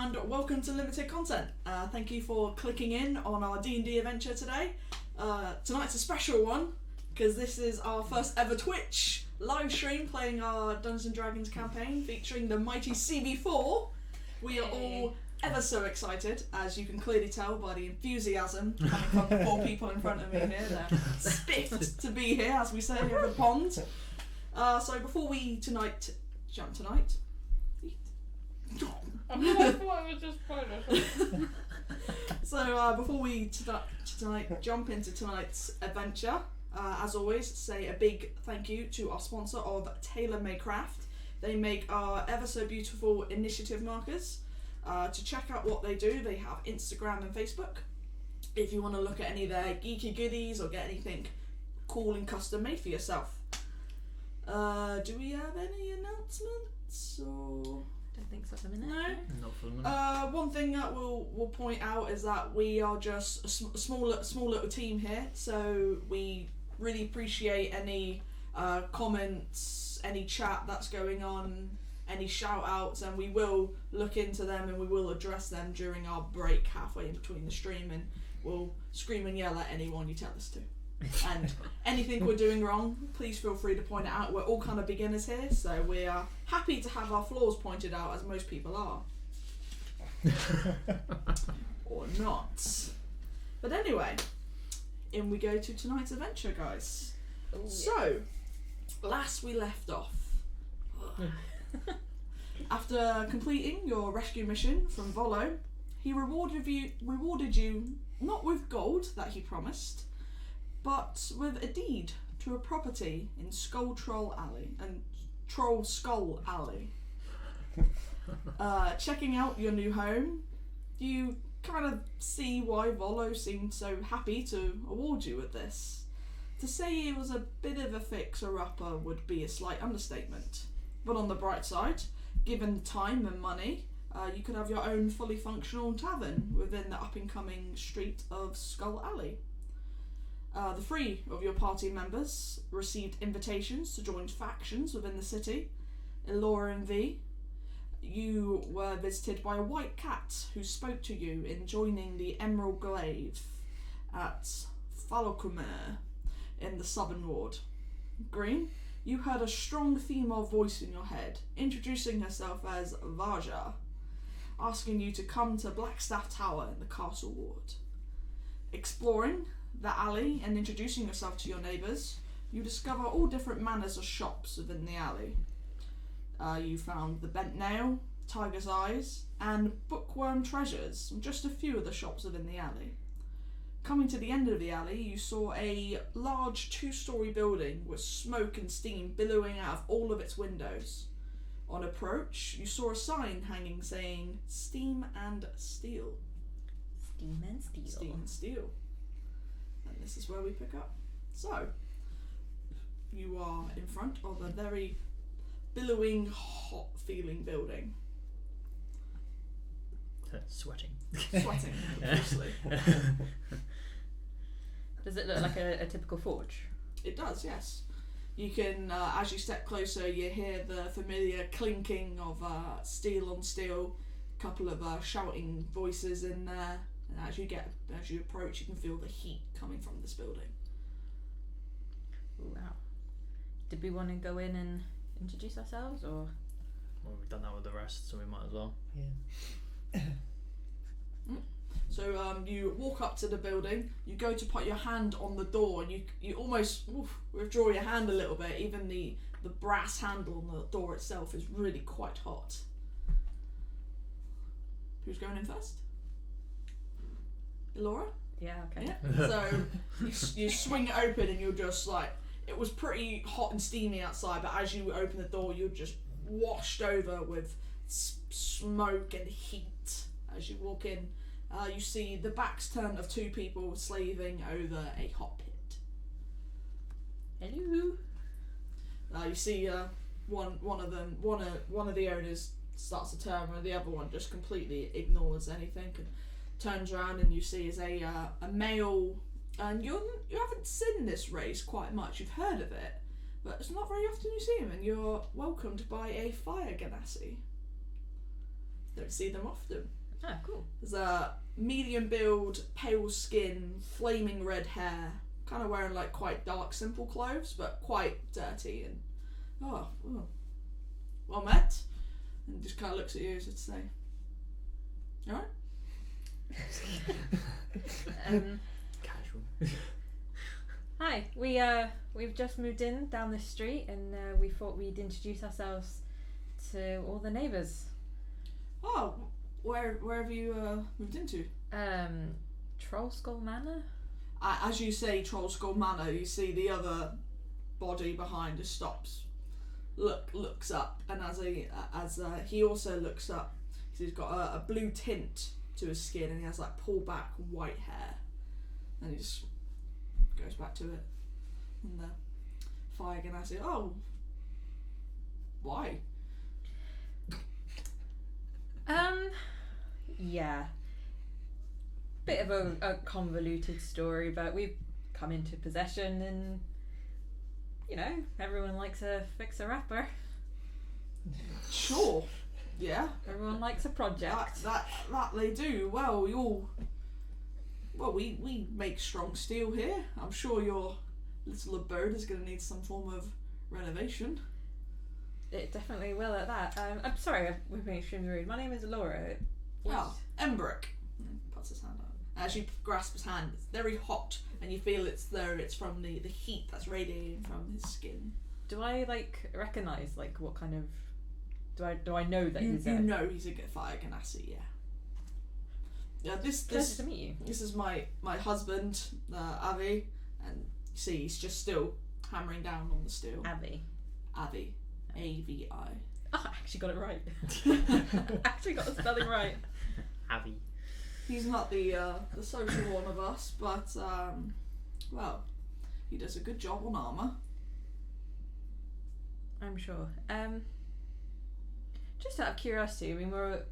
and welcome to Limited Content. Thank you for clicking in on our D&D adventure today. Tonight's a special one because this is our first ever Twitch live stream playing our Dungeons & Dragons campaign featuring the mighty CB4. We are all ever so excited, as you can clearly tell by the enthusiasm coming from the 4 people in front of me here. They're spiffed to be here, as we say, over the pond. So before we jump tonight. I thought it was just spoilers. So before we tonight jump into tonight's adventure, as always, say a big thank you to our sponsor of Tailor Made Craft. They make our ever so beautiful initiative markers. To check out what they do, they have Instagram and Facebook. If you want to look at any of their geeky goodies or get anything cool and custom made for yourself. Do we have any announcements or? Don't think so at the minute. No. Not for the minute. One thing that we'll point out is that we are just a small little team here, so we really appreciate any comments, any chat that's going on, any shout outs, and we will look into them and we will address them during our break halfway in between the stream, and we'll scream and yell at anyone you tell us to. And anything we're doing wrong, please feel free to point it out. We're all kind of beginners here, so we are happy to have our flaws pointed out, as most people are. Or not. But anyway, in we go to tonight's adventure, guys. Ooh, yeah. So, last we left off, after completing your rescue mission from Volo, he rewarded you not with gold that he promised, but with a deed to a property in Troll Skull Alley. Checking out your new home, you kind of see why Volo seemed so happy to award you with this. To say it was a bit of a fixer-upper would be a slight understatement. But on the bright side, given time and money, you could have your own fully functional tavern within the up-and-coming street of Skull Alley. The 3 of your party members received invitations to join factions within the city. Elora and V, you were visited by a white cat who spoke to you in joining the Emerald Glaive at Falokumer in the Southern Ward. Green, you heard a strong female voice in your head, introducing herself as Vaja, asking you to come to Blackstaff Tower in the Castle Ward. Exploring the alley and introducing yourself to your neighbours, you discover all different manners of shops within the alley. You found the Bent Nail, Tiger's Eyes, and Bookworm Treasures, just a few of the shops within the alley. Coming to the end of the alley, you saw a large 2-storey building with smoke and steam billowing out of all of its windows. On approach, you saw a sign hanging saying, Steam and Steel. Steam and steel. Steam and Steel. And this is where we pick up. So, you are in front of a very billowing, hot-feeling building. Sweating. Sweating, obviously. Does it look like a typical forge? It does, yes. You can, as you step closer, you hear the familiar clinking of steel on steel, a couple of shouting voices in there, and as you approach, you can feel the heat coming from this building. Ooh, wow. Did we want to go in and introduce ourselves, or? Well, we've done that with the rest, so we might as well. Yeah. So you walk up to the building, you go to put your hand on the door, and you almost withdraw your hand a little bit. Even the brass handle on the door itself is really quite hot. Who's going in first? Elora? Yeah, okay. Yeah. So you swing it open and you're just like, it was pretty hot and steamy outside, but as you open the door, you're just washed over with smoke and heat. As you walk in, you see the backs turned of 2 people slaving over a hot pit. Hello. You see one of the owners starts to turn, and the other one just completely ignores anything and turns around, and you see is a male. And you haven't seen this race quite much. You've heard of it, but it's not very often you see him. And you're welcomed by a fire ganassi. don't see them often. Ah, cool. There's a medium build, pale skin, flaming red hair, kind of wearing like quite dark, simple clothes, but quite dirty. And well met. And just kind of looks at you as if to say, "All right." Casual. Hi, we've just moved in down this street, and we thought we'd introduce ourselves to all the neighbours. Oh, where have you moved into? Troll Skull Manor? As you say Troll Skull Manor, you see the other body behind just stops, looks up, and as he also looks up, he's got a blue tint to his skin, and he has like pulled back white hair, and he just goes back to it. And the Fire Ganassi, oh, why? Yeah. Bit of a convoluted story, but we've come into possession, and everyone likes a fixer-upper. Sure. Yeah. Everyone likes a project. That they do. Well, we make strong steel here. I'm sure your little abode is going to need some form of renovation. It definitely will at that. I'm sorry, we've been extremely rude. My name is Laura. Embrick. Puts his hand out. As you grasp his hand, it's very hot, and you feel it's from the heat that's radiating from his skin. Do I recognise what kind of? Do I know that he's you know he's a Fire Ganassi, yeah. Yeah, this Pleasure to meet you. This is my husband, Avi, and you see he's just still hammering down on the steel. Avi. A-V-I. Oh, I actually got it right. Actually got the spelling right. Avi. He's not the social one of us, but well, he does a good job on armour. I'm sure. Just out of curiosity, I mean, we're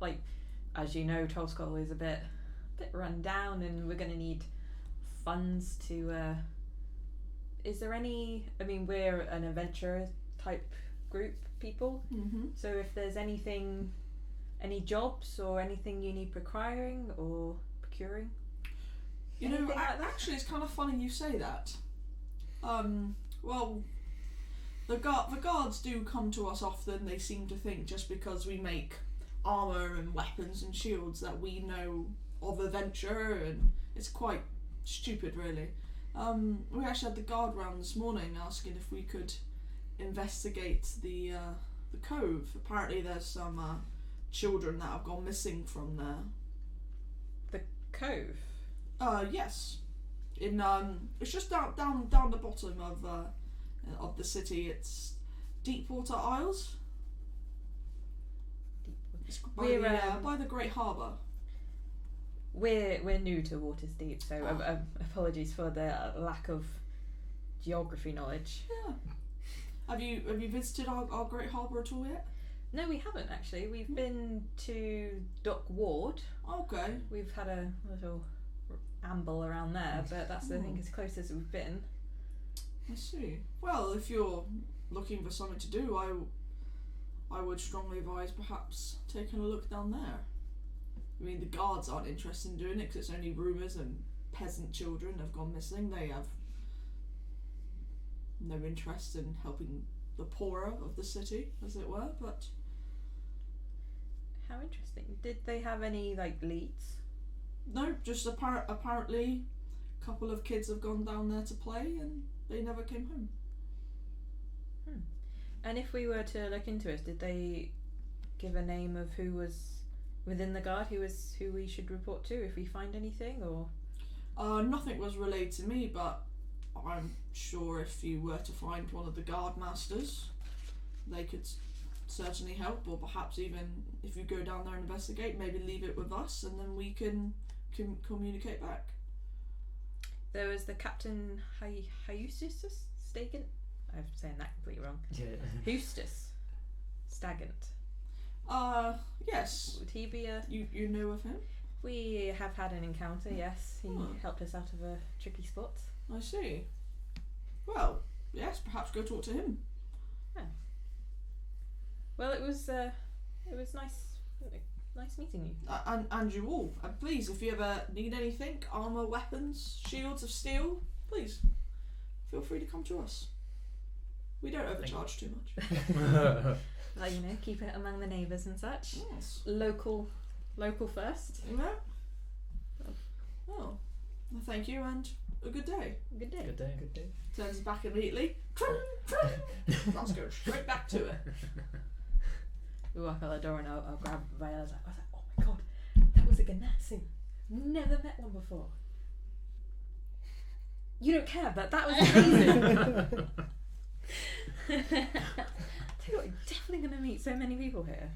as you know, Troll Skull is a bit run down, and we're going to need funds to. Is there any? I mean, we're an adventure type group people. Mm-hmm. So if there's any jobs or anything you need procuring, anything like that? Actually, it's kind of funny you say that. Well, the guards do come to us often. They seem to think just because we make armour and weapons and shields that we know of adventure, and it's quite stupid, really. We actually had the guard round this morning asking if we could investigate the Cove. Apparently there's some children that have gone missing from there. The Cove? Yes. It's just down the bottom of the city. It's Deepwater Isles. It's by the Great Harbour. We're new to Waterdeep, so apologies for the lack of geography knowledge. Yeah. Have you visited our Great Harbour at all yet? No, we haven't actually. We've been to Dock Ward. Okay. We've had a little amble around there, but that's I think as close as we've been. I see. Well, if you're looking for something to do, I would strongly advise perhaps taking a look down there. I mean, the guards aren't interested in doing it because it's only rumours and peasant children have gone missing. They have no interest in helping the poorer of the city, as it were, but... How interesting. Did they have any, leads? No, just apparently a couple of kids have gone down there to play and they never came home. And if we were to look into it, did they give a name of who was within the guard, who we should report to if we find anything, or...? Nothing was relayed to me, but I'm sure if you were to find one of the guard masters, they could certainly help, or perhaps even if you go down there and investigate, maybe leave it with us and then we can communicate back. There was the Captain Hyustus Stagant. I'm saying that completely wrong. Yeah. Hustus Stagant. Yes. Would he be a... You know of him? We have had an encounter, yes. He helped us out of a tricky spot. I see. Well, yes, perhaps go talk to him. Yeah. Well, it was nice Nice meeting you. And you all. And please, if you ever need anything, armour, weapons, shields of steel, please feel free to come to us. We don't overcharge too much. Well, you know, keep it among the neighbours and such. Yes. Local first. Yeah. Well, thank you and a good day. Good day. Good day. Good day. Turns back immediately. Let's go straight back to it. We walk out the door and I'll grab Viola. I was like, oh my god, that was a Ganassi. Never met one before. You don't care, but that was amazing. Tell you what, you're definitely going to meet so many people here.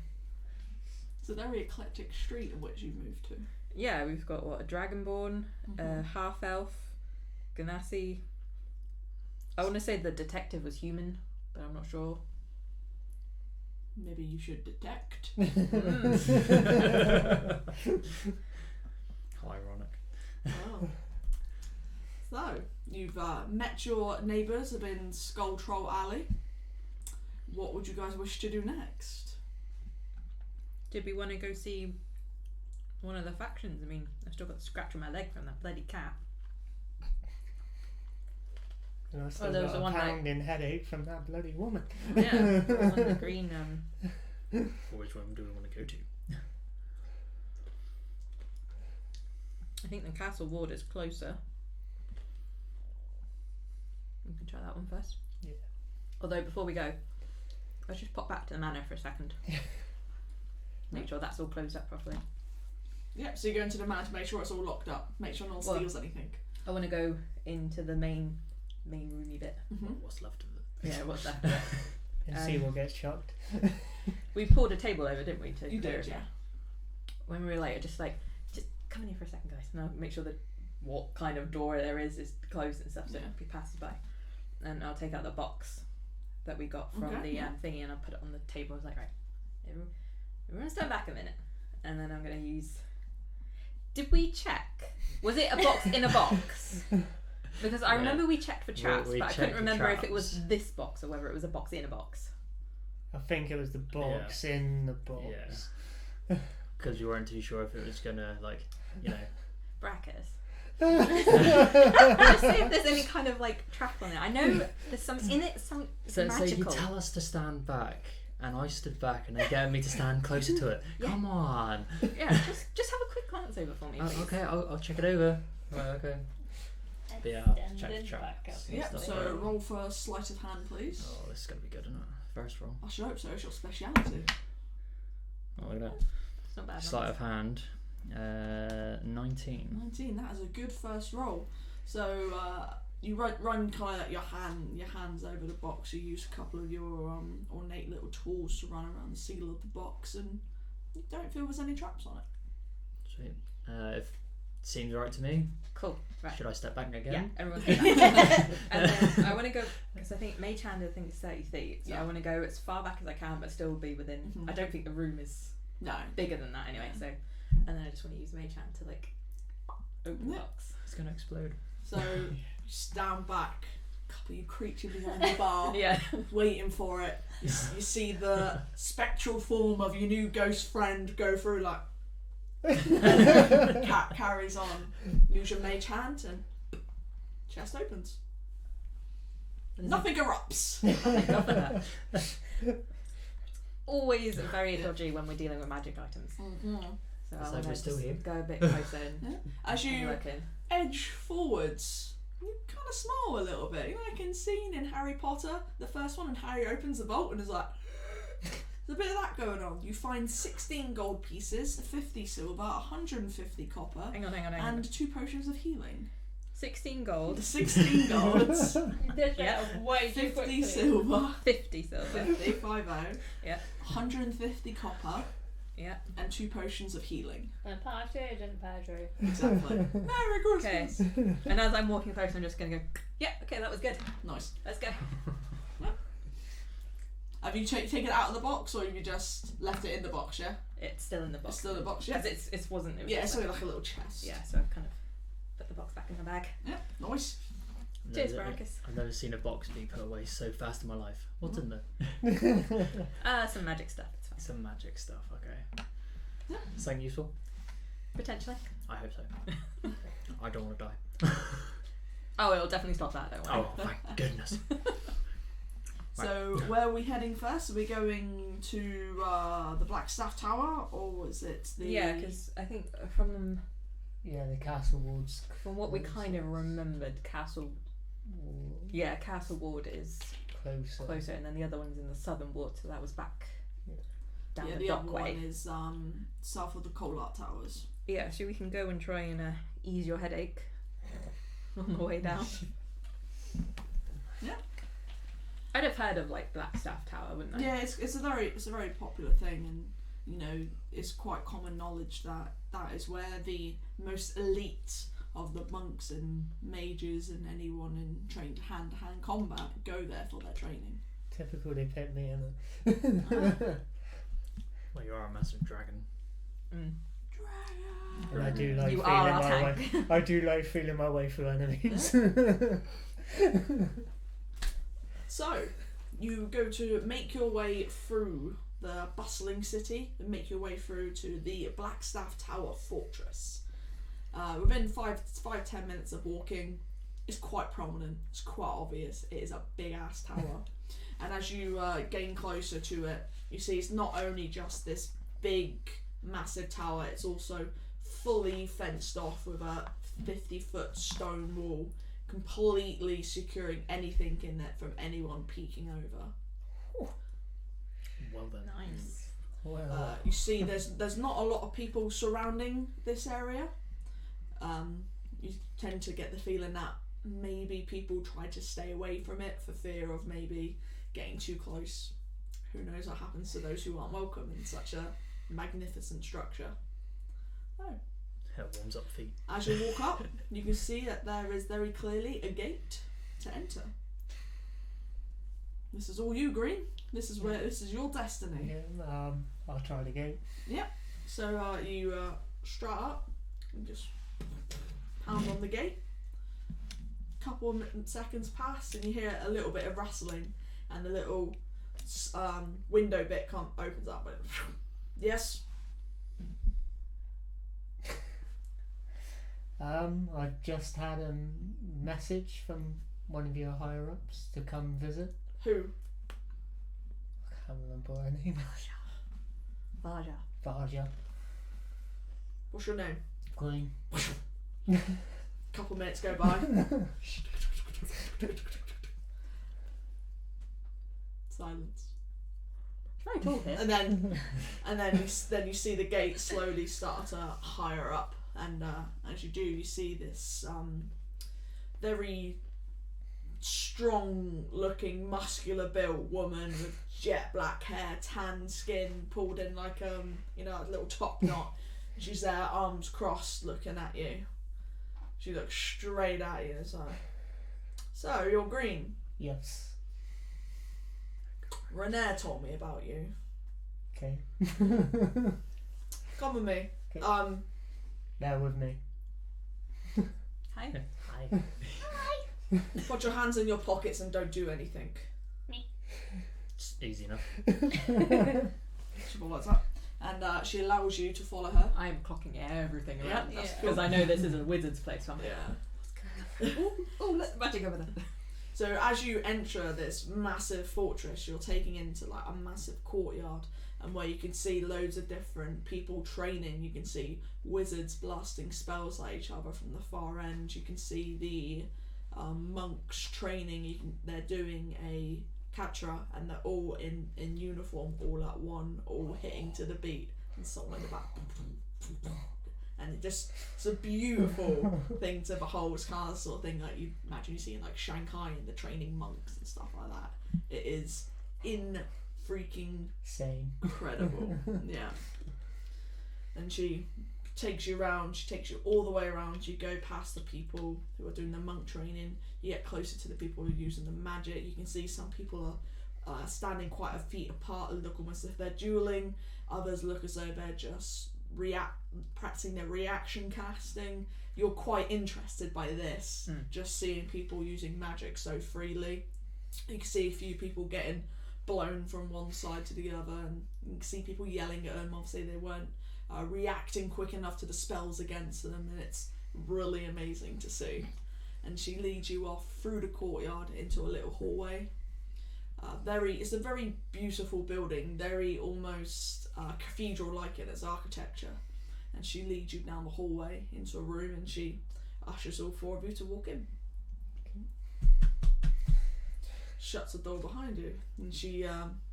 It's a very eclectic street in which you've moved to. Yeah, we've got a Dragonborn, half elf, Ganassi. I want to say the detective was human, but I'm not sure. Maybe you should detect. How ironic. Oh. So, you've met your neighbours up in Skull Troll Alley. What would you guys wish to do next? Did we want to go see one of the factions? I mean, I've still got the scratch on my leg from that bloody cat. And I still there was got the a one pounding headache from that bloody woman. Yeah, the one with the green. Which one do we want to go to? I think the castle ward is closer. We can try that one first. Yeah. Although before we go, let's just pop back to the manor for a second. Make sure that's all closed up properly. Yep, so you go into the manor to make sure it's all locked up. Make sure no one steals anything. I want to go into the main roomy bit. Mm-hmm. What's left of it? Yeah, what's left of it. And see what gets shocked. We pulled a table over, didn't we? To You clear did, it? yeah. When we were later, just come in here for a second, guys. And I'll make sure that what kind of door there is closed and stuff, so Yeah. it passes by. And I'll take out the box that we got from Okay, the yeah. Thingy, and I'll put it on the table. I was like, right, everyone stand back a minute, and then I'm gonna use. Did we check? Was it a box in a box? Because I remember we checked for traps, we but I checked couldn't for remember if it traps. was this box or whether it was a box in a box. I think it was the box in the box. Because you weren't too sure if it was gonna, like, you know. Barakus. Just see if there's any kind of like trap on it. I know there's some in it, some So you magical. tell us to stand back, and I stood back, and they get me to stand closer to it. Yeah. Come on. Yeah, just have a quick glance over for me, please. Okay, I'll check it over. Right, okay. But yeah, check the traps. and Yep, stuff so like that. roll for sleight of hand, please. Oh, this is gonna be good, isn't it? First roll. I should hope so, it's your speciality. Oh, look at that. It's not bad. Sleight of hand. 19. 19, that is a good first roll. So you run kind of your hands over the box. You use a couple of your ornate little tools to run around the seal of the box, and you don't feel there's any traps on it. Sweet. If seems right to me. Cool. Right. Should I step back again? Yeah, everyone's back. And then I want to go because I think Mage Hand I think is 30 feet, so Yeah. I want to go as far back as I can, but still be within. Mhm. I don't think the room is No. bigger than that anyway. So, and then I just want to use Mage Hand to like open the Yeah. box. It's gonna explode. So you stand back, a couple of you creature behind the bar, Yeah. waiting for it. You see the spectral form of your new ghost friend go through like. Cat carries on. Use your mage hand and chest opens. Nothing erupts. Always very dodgy when we're dealing with magic items. Mm-hmm. So It's I like want we're to still just here. go a bit closer and, Yeah. As and you look in. edge forwards, you kind of smile a little bit. You know, like in scene in Harry Potter, the first one, and Harry opens the vault and is like, there's a bit of that going on. You find 16 gold pieces, 50 silver, 150 copper, Hang on. and 2 potions of healing. 16 gold, 16 golds, Yeah. Way too 50 quickly. silver, 50 silver. 50, 50, Yeah. 150 copper, Yeah. and 2 potions of healing. And party didn't Pedro. Exactly. Merry Okay. Christmas. And as I'm walking closer, I'm just going to go, yeah, okay, that was good. Nice. Let's go. Have you taken it out of the box, or have you just left it in the box? Yeah. It's still in the box. It's still in the box. Yeah. Because it wasn't. It was Yeah, just it's only like a little chest. Yeah, so I've kind of put the box back in the bag. Yeah. Nice. Cheers, Barakus. I've never seen a box be put away so fast in my life. What's in there? Some magic stuff. It's fine. Some magic stuff, okay. Something useful? Potentially. I hope so. I don't want to die. Oh, it'll definitely stop that, don't worry. Oh, thank goodness. So, where are we heading first? Are we going to the Blackstaff Tower, or is it the... Yeah, because I think from Yeah, the castle wards. what we kind of remembered, Castle Ward is closer, and then the other one's in the southern ward, so that was back down Yeah, the the other dockway. one is south of the Colart Towers. Yeah, so we can go and try and ease your headache on the way down. Yeah. I'd have heard of like Blackstaff Tower, wouldn't I? Yeah, it's a very popular thing, and you know it's quite common knowledge that that is where the most elite of the monks and mages and anyone in trained hand-to-hand combat go there for their training. Typical, they picked me in it. Well, you are a massive dragon. Mm. And I do like You feeling are our my way. tank. I do like feeling my way through enemies. So, you go to make your way through the bustling city and make your way through to the Blackstaff Tower Fortress. Within 5-10 minutes of walking, it's quite prominent, it's quite obvious, it is a big ass tower. And as you gain closer to it, you see it's not only just this big, massive tower, it's also fully fenced off with a 50-foot stone wall, completely securing anything in it from anyone peeking over. Well then. Nice. Well, You see there's not a lot of people surrounding this area. You tend to get the feeling that maybe people try to stay away from it for fear of maybe getting too close. Who knows what happens to those who aren't welcome in such a magnificent structure. Oh. It warms up feet. As you walk up, you can see that there is very clearly a gate to enter. This is all you, Green. This is your destiny. yeah, I'll try it again. So you strut up and just pound on the gate. Couple of seconds pass and you hear a little bit of rustling and the little window bit opens up. And yes. I've just had a message from one of your higher ups to come visit. Who? I can't remember her name. Varja. What's your name? Green. Couple minutes go by. Silence. Very tall here. And then you see the gate slowly start to higher up, and as you do, you see this very strong-looking, muscular-built woman with jet black hair, tan skin, pulled in like a little top knot. She's there, arms crossed, looking at you. She looks straight at you. So you're Green. Yes. Renair told me about you. Okay. Come with me. Okay. Bear with me. Hi. Hi. Put your hands in your pockets and don't do anything. It's easy enough. She follows up, and she allows you to follow her. I am clocking everything around Yeah, that's because cool. I know this is a wizard's place. So I'm like, Yeah. oh, let's magic over there. So as you enter this massive fortress, you're taking into like a massive courtyard, and where you can see loads of different people training. You can see wizards blasting spells at each other from the far end. You can see the monks training. They're doing a Katra, and they're all in uniform, all at one, all hitting to the beat, and someone in the back. And it's a beautiful thing to behold. It's kind of the sort of thing that you imagine you see in like Shanghai and the training monks and stuff like that. It is freaking Same. incredible. Yeah. And she takes you around, she takes you all the way around, you go past the people who are doing the monk training, you get closer to the people who are using the magic. You can see some people are standing quite a feet apart and look almost as if they're dueling. Others look as though they're just practicing their reaction casting. You're quite interested by this, just seeing people using magic so freely. You can see a few people getting blown from one side to the other, and you can see people yelling at them. Obviously they weren't reacting quick enough to the spells against them, and it's really amazing to see. And she leads you off through the courtyard into a little hallway. It's a very beautiful building, very almost cathedral-like in its architecture. And she leads you down the hallway into a room, and she ushers all four of you to walk in. Shuts the door behind you, and she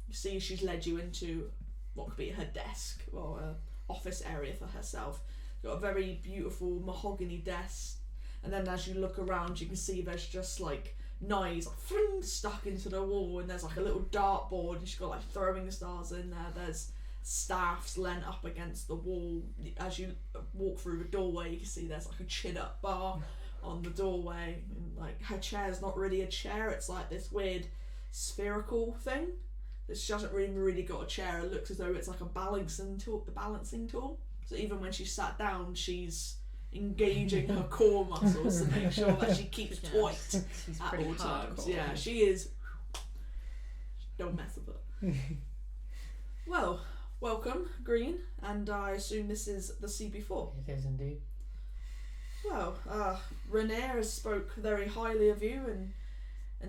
you see she's led you into what could be her desk or office area for herself. Got a very beautiful mahogany desk, and then as you look around, you can see there's just like knives stuck into the wall, and there's like a little dartboard, and she's got like throwing stars in there. There's staffs lent up against the wall. As you walk through the doorway, you can see there's like a chin-up bar on the doorway, and like her chair's not really a chair, it's like this weird spherical thing. She hasn't really got a chair. It looks as though it's like a balancing tool. So even when she's sat down, she's engaging her core muscles to make sure that she keeps taut at all times. Yeah, she is. Don't mess with her. Well, welcome, Green, and I assume this is the CB4. It is indeed. Well, Renair has spoke very highly of you and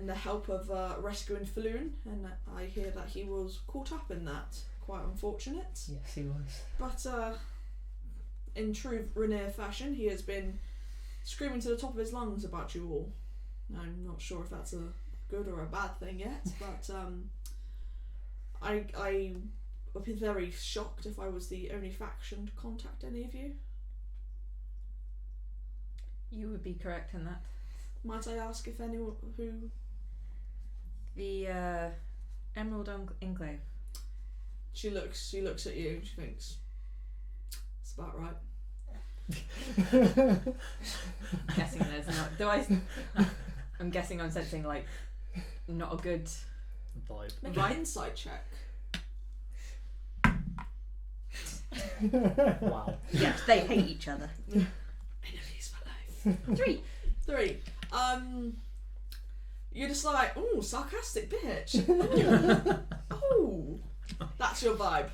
the help of rescuing Falloon, and I hear that he was caught up in that. Quite unfortunate. Yes, he was. But in true Renair fashion, he has been screaming to the top of his lungs about you all. I'm not sure if that's a good or a bad thing yet, but I would be very shocked if I was the only faction to contact any of you. You would be correct in that. Might I ask if anyone who... The Emerald Enclave. She looks at you and she thinks, it's about right. I'm guessing there's not... I'm guessing I'm sensing like not a good vibe. Make an insight check. Wow. Yes, they hate each other. Enemies for life. 3. You're just like, ooh, sarcastic bitch. Ooh. That's your vibe.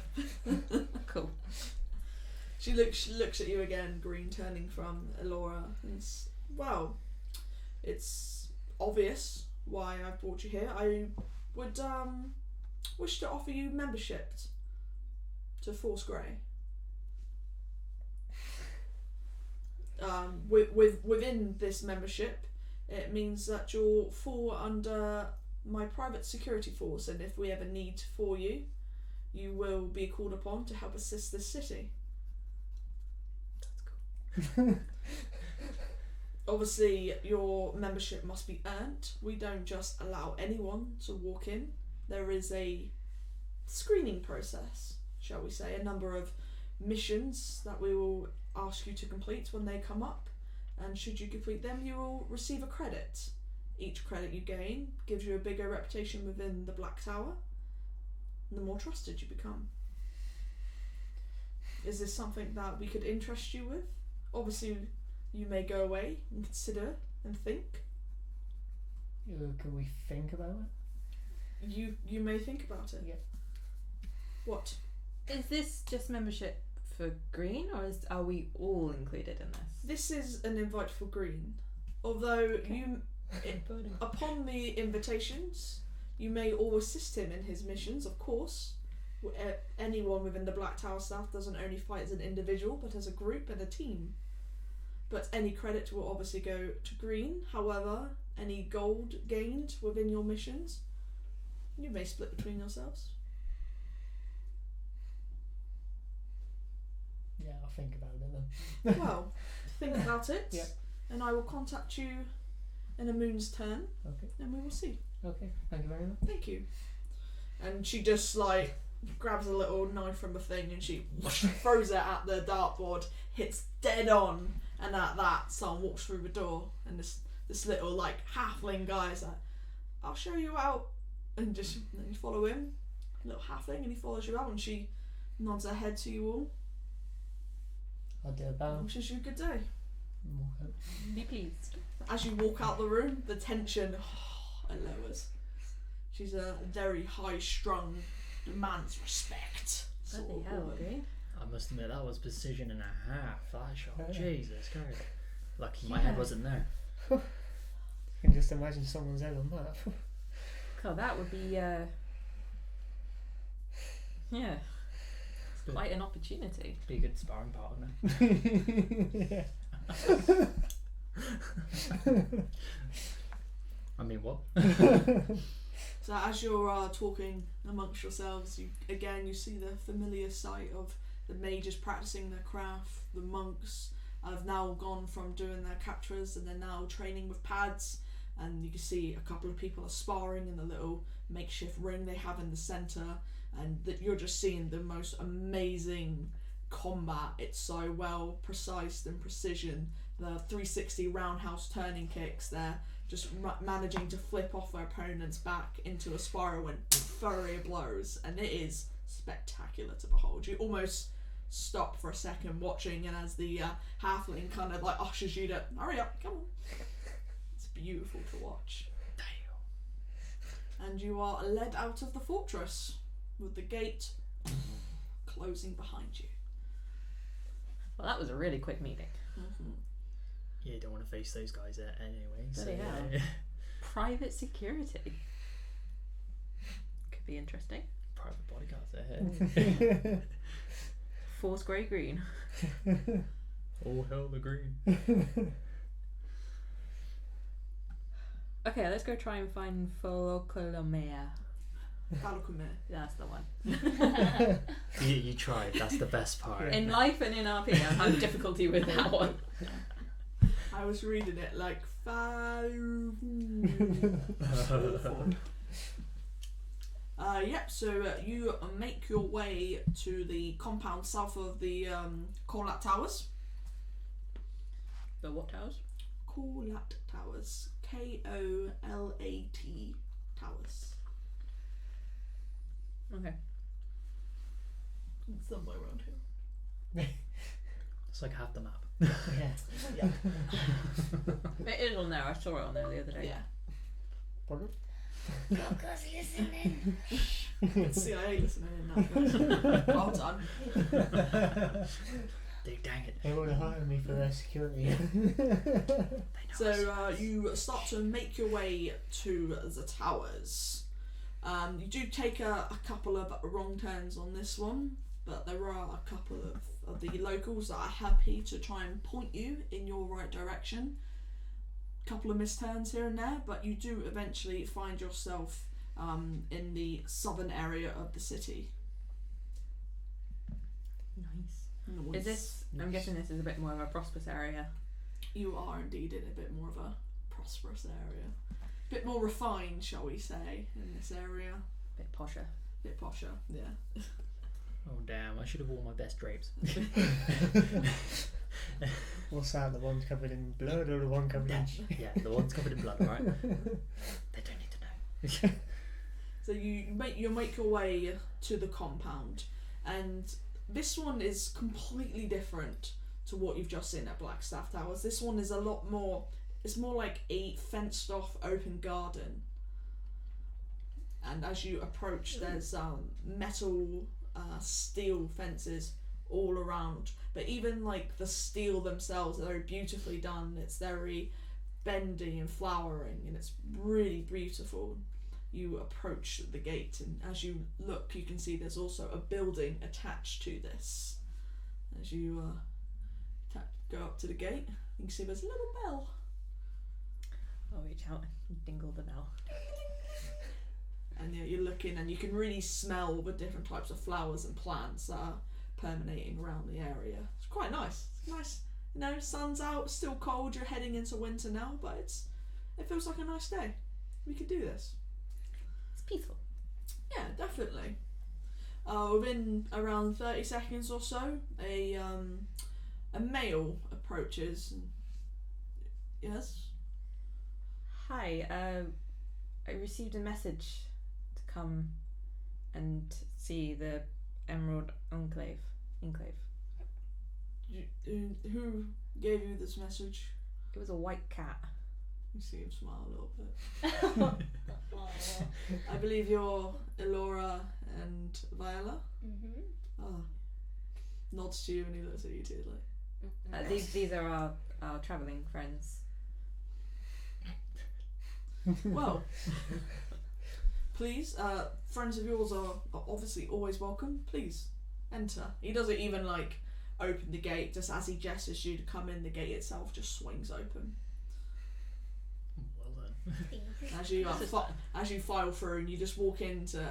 Cool. She looks at you again, Green, turning from Elora, and well, it's obvious why I've brought you here. I would wish to offer you membership to Force Grey. Within this membership, it means that you'll fall under my private security force, and if we ever need for you, you will be called upon to help assist this city. That's cool. Obviously, your membership must be earned. We don't just allow anyone to walk in. There is a screening process, shall we say, a number of missions that we will ask you to complete when they come up, and should you complete them, you will receive a credit. Each credit you gain gives you a bigger reputation within the Black Tower, and the more trusted you become. Is this something that we could interest you with? Obviously, you may go away and consider and think. Can we think about it? You may think about it. Yeah. What? Is this just membership for Green, or are we all included in this? This is an invite for Green. Although upon the invitations, you may all assist him in his missions, of course. Anyone within the Black Tower staff doesn't only fight as an individual, but as a group and a team. But any credit will obviously go to Green. However, any gold gained within your missions, you may split between yourselves. Yeah, I'll think about it then. Well, think about it, Yeah. and I will contact you in a moon's turn, Okay. and we will see. Okay. Thank you very much. Thank you. And she just like grabs a little knife from a thing and she throws it at the dartboard, hits dead on, and at that someone walks through the door, and this little like halfling guy is like, I'll show you out, and then you follow him, little halfling, and he follows you out, and she nods her head to you all. I'll do a bow. Wishes you a good day. and walk out. Be pleased. As you walk out the room, the tension lowers. She's a very high-strung, demands respect sort Bloody of hell, woman. Green. I must admit, that was precision and a half. That shot. Jesus Christ. Lucky my head wasn't there. You can just imagine someone's head on that. God, that would be, yeah, quite an opportunity. Be a good sparring partner. Yeah. I mean, what? So as you're talking amongst yourselves, you see the familiar sight of the mages practicing their craft. The monks have now gone from doing their captures and they're now training with pads, and you can see a couple of people are sparring in the little makeshift ring they have in the centre, and that you're just seeing the most amazing combat. It's so well precise and precision. The 360 roundhouse turning kicks, they're just managing to flip off their opponent's back into a spiral and flurry of blows, and it is spectacular to behold. You almost stop for a second watching, and as the halfling kind of like ushers you to hurry up, come on. It's beautiful to watch. Damn. And you are led out of the fortress with the gate closing behind you. Well, that was a really quick meeting. Mm-hmm. Yeah, you don't want to face those guys anyway. So, Bloody hell. Private security. Could be interesting. Private bodyguards ahead. Force grey green. All hell the green. Okay, let's go try and find Foloclomea. Barakus. That's the one. You tried, that's the best part. In life and in RP, I have difficulty with that one. I was reading it like so you make your way to the compound south of the Corlat Towers. The what towers? Corlat Towers. Kolat Towers. Okay. It's somewhere around here. It's like half the map. Yeah. It is on there. I saw it on there the other day. Yeah. Pardon? Focus listening. It's CIA listening in now. Well done. Dang it. They want to hire me for their security. They know So us. you start to make your way to the towers. You do take a couple of wrong turns on this one, but there are a couple of the locals that are happy to try and point you in your right direction. Couple of misturns here and there, but you do eventually find yourself in the southern area of the city. Nice. Is this? I'm guessing this is a bit more of a prosperous area. You are indeed in a bit more of a prosperous area. A bit more refined, shall we say, in this area. Bit posher. Bit posher, yeah. Oh damn, I should have worn my best drapes. What's that? The one covered in blood or the one covered in... Yeah, the one's covered in blood, right? They don't need to know. So you make your way to the compound, and this one is completely different to what you've just seen at Blackstaff Towers. This one is a lot more. It's more like a fenced-off open garden. And as you approach, there's metal, steel fences all around. But even like the steel themselves are very beautifully done. It's very bendy and flowering, and it's really beautiful. You approach the gate, and as you look, you can see there's also a building attached to this. As you go up to the gate, you can see there's a little bell. I'll reach out and dingle the bell. And you're looking, and you can really smell the different types of flowers and plants that are permeating around the area. It's quite nice. It's nice. You know, sun's out, still cold. You're heading into winter now, but it feels like a nice day. We could do this. It's peaceful. Yeah, definitely. Within around 30 seconds or so, a male approaches. Yes. Hi. I received a message to come and see the Emerald Enclave. Who gave you this message? It was a white cat. You see him smile a little bit. I believe you're Elora and Viola. Mm-hmm. Oh. nods to you and he looks at you too. Like, These are our travelling friends. well, please, friends of yours are obviously always welcome. Please enter. He doesn't even like open the gate. Just as he gestures you to come in, the gate itself just swings open. Well then. As you file through and you just walk into,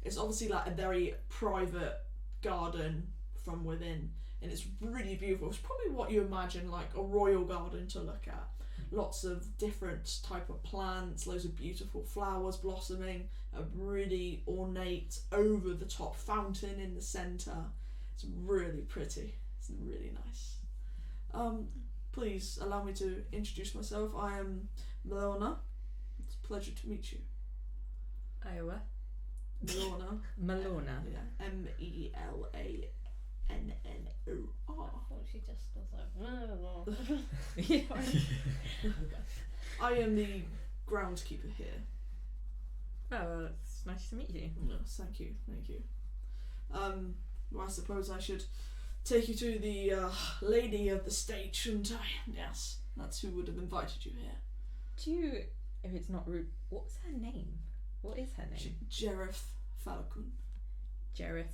it's obviously like a very private garden from within, and it's really beautiful. It's probably what you imagine like a royal garden to look at. Lots of different type of plants, loads of beautiful flowers blossoming, a really ornate over the top fountain in the centre. It's really pretty. It's really nice. Please allow me to introduce myself. I am Melona. It's a pleasure to meet you. Iowa. Melona. Melona. Yeah. Melannor. Oh, she just does I am the groundskeeper here. Oh, it's nice to meet you. Yes, thank you. Well, I suppose I should take you to the lady of the state, shouldn't I? Yes, that's who would have invited you here. Do you, if it's not rude, what's her name? What is her name? Jerith Falcon. Jerith.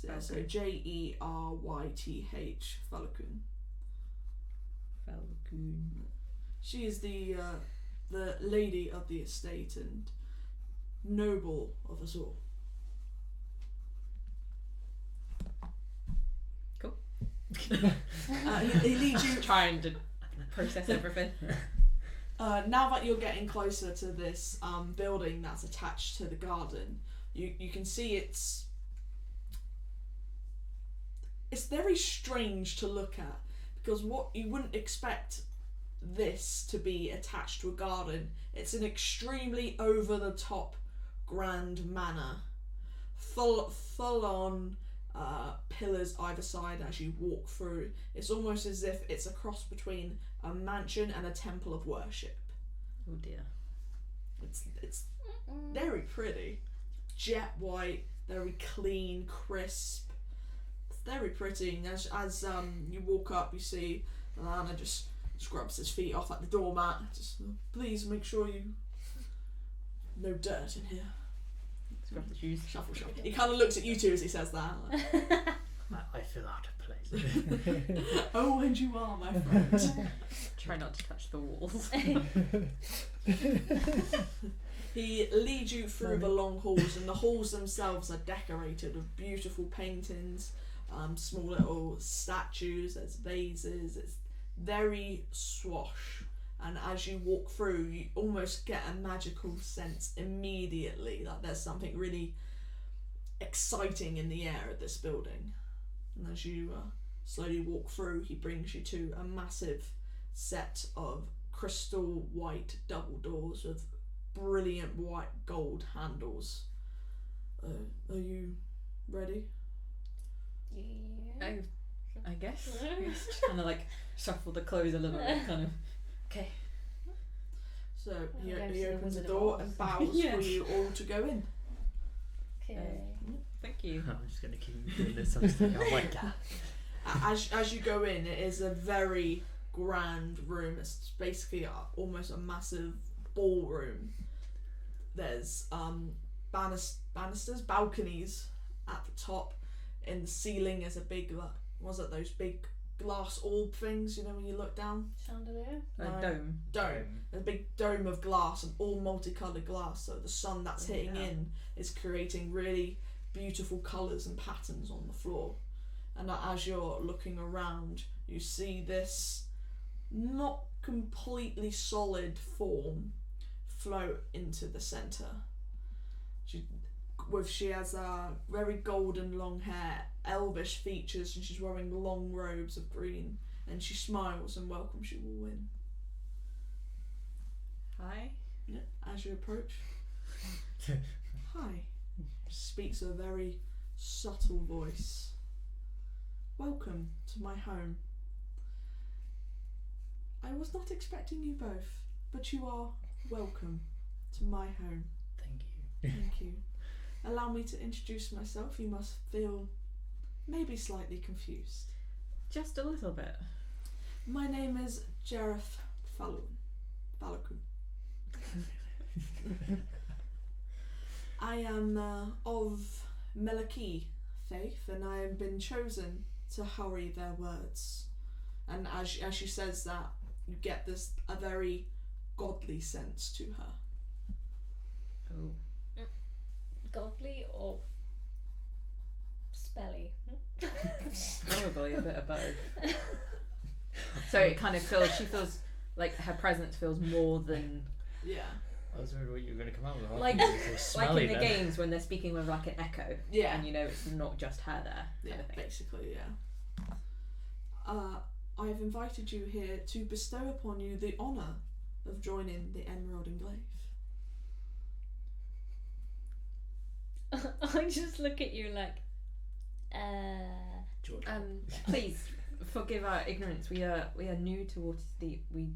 Yeah, so Jeryth Falcon. Falcon. She is the lady of the estate and noble of us all. Cool. He leads you. Trying to process everything. Now that you're getting closer to this building that's attached to the garden, you can see it's very strange to look at, because what you wouldn't expect this to be attached to a garden. It's an extremely over the top grand manor, full on pillars either side as you walk through. It's almost as if it's a cross between a mansion and a temple of worship. Oh dear. It's very pretty, jet white, very clean, crisp. Very pretty, and as you walk up, you see Lana just scrubs his feet off at the doormat. Just please make sure you no dirt in here. Scrub the shoes. Shuffle. He kind of looks at you two as he says that. Like, I feel out of place. oh, and you are, my friend. Try not to touch the walls. He leads you through the long halls, and the halls themselves are decorated with beautiful paintings. Small little statues, there's vases, it's very swash, and as you walk through you almost get a magical sense immediately that there's something really exciting in the air at this building. And as you slowly walk through, he brings you to a massive set of crystal white double doors with brilliant white gold handles. Are you ready? Yeah. I guess. Just kind of like shuffle the clothes a little bit, kind of. Okay. So he Goes to the opens the Wizard of door Oz. and bows Yeah. for you all to go in. Okay. Thank you. I'm just going to keep doing this. I'm just like, oh my god. As you go in, it is a very grand room. It's basically almost a massive ballroom. There's banisters, balconies at the top. In the ceiling is a big, those big glass orb things, you know, when you look down? Chandelier? A No. dome. A big dome of glass, and all multicoloured glass, so the sun that's hitting Yeah. in is creating really beautiful colours and patterns on the floor. And as you're looking around, you see this not completely solid form float into the centre. She has very golden long hair, elvish features, and she's wearing long robes of green, and she smiles and welcomes you all in. Hi. Yeah, as you approach. Hi. Speaks a very subtle voice. Welcome to my home. I was not expecting you both, but you are welcome to my home. Thank you. Thank you. Allow me to introduce myself. You must feel maybe slightly confused. Just a little bit. My name is Jareth Falakun. I am of Melaki faith, and I have been chosen to hurry their words. And as she says that, you get a very godly sense to her. Oh. Godly or spelly? Probably a bit of both. So it kind of she feels like her presence feels more than Yeah. I was wondering what you were going to come out with. like Smelly, in the then. games when they're speaking with like an echo. Yeah. And you know it's not just her there. Yeah, Kind of thing. basically, yeah. I have invited you here to bestow upon you the honour of joining the Emerald Enclave. I just look at you like, George. Please forgive our ignorance. We are new to Waterdeep. We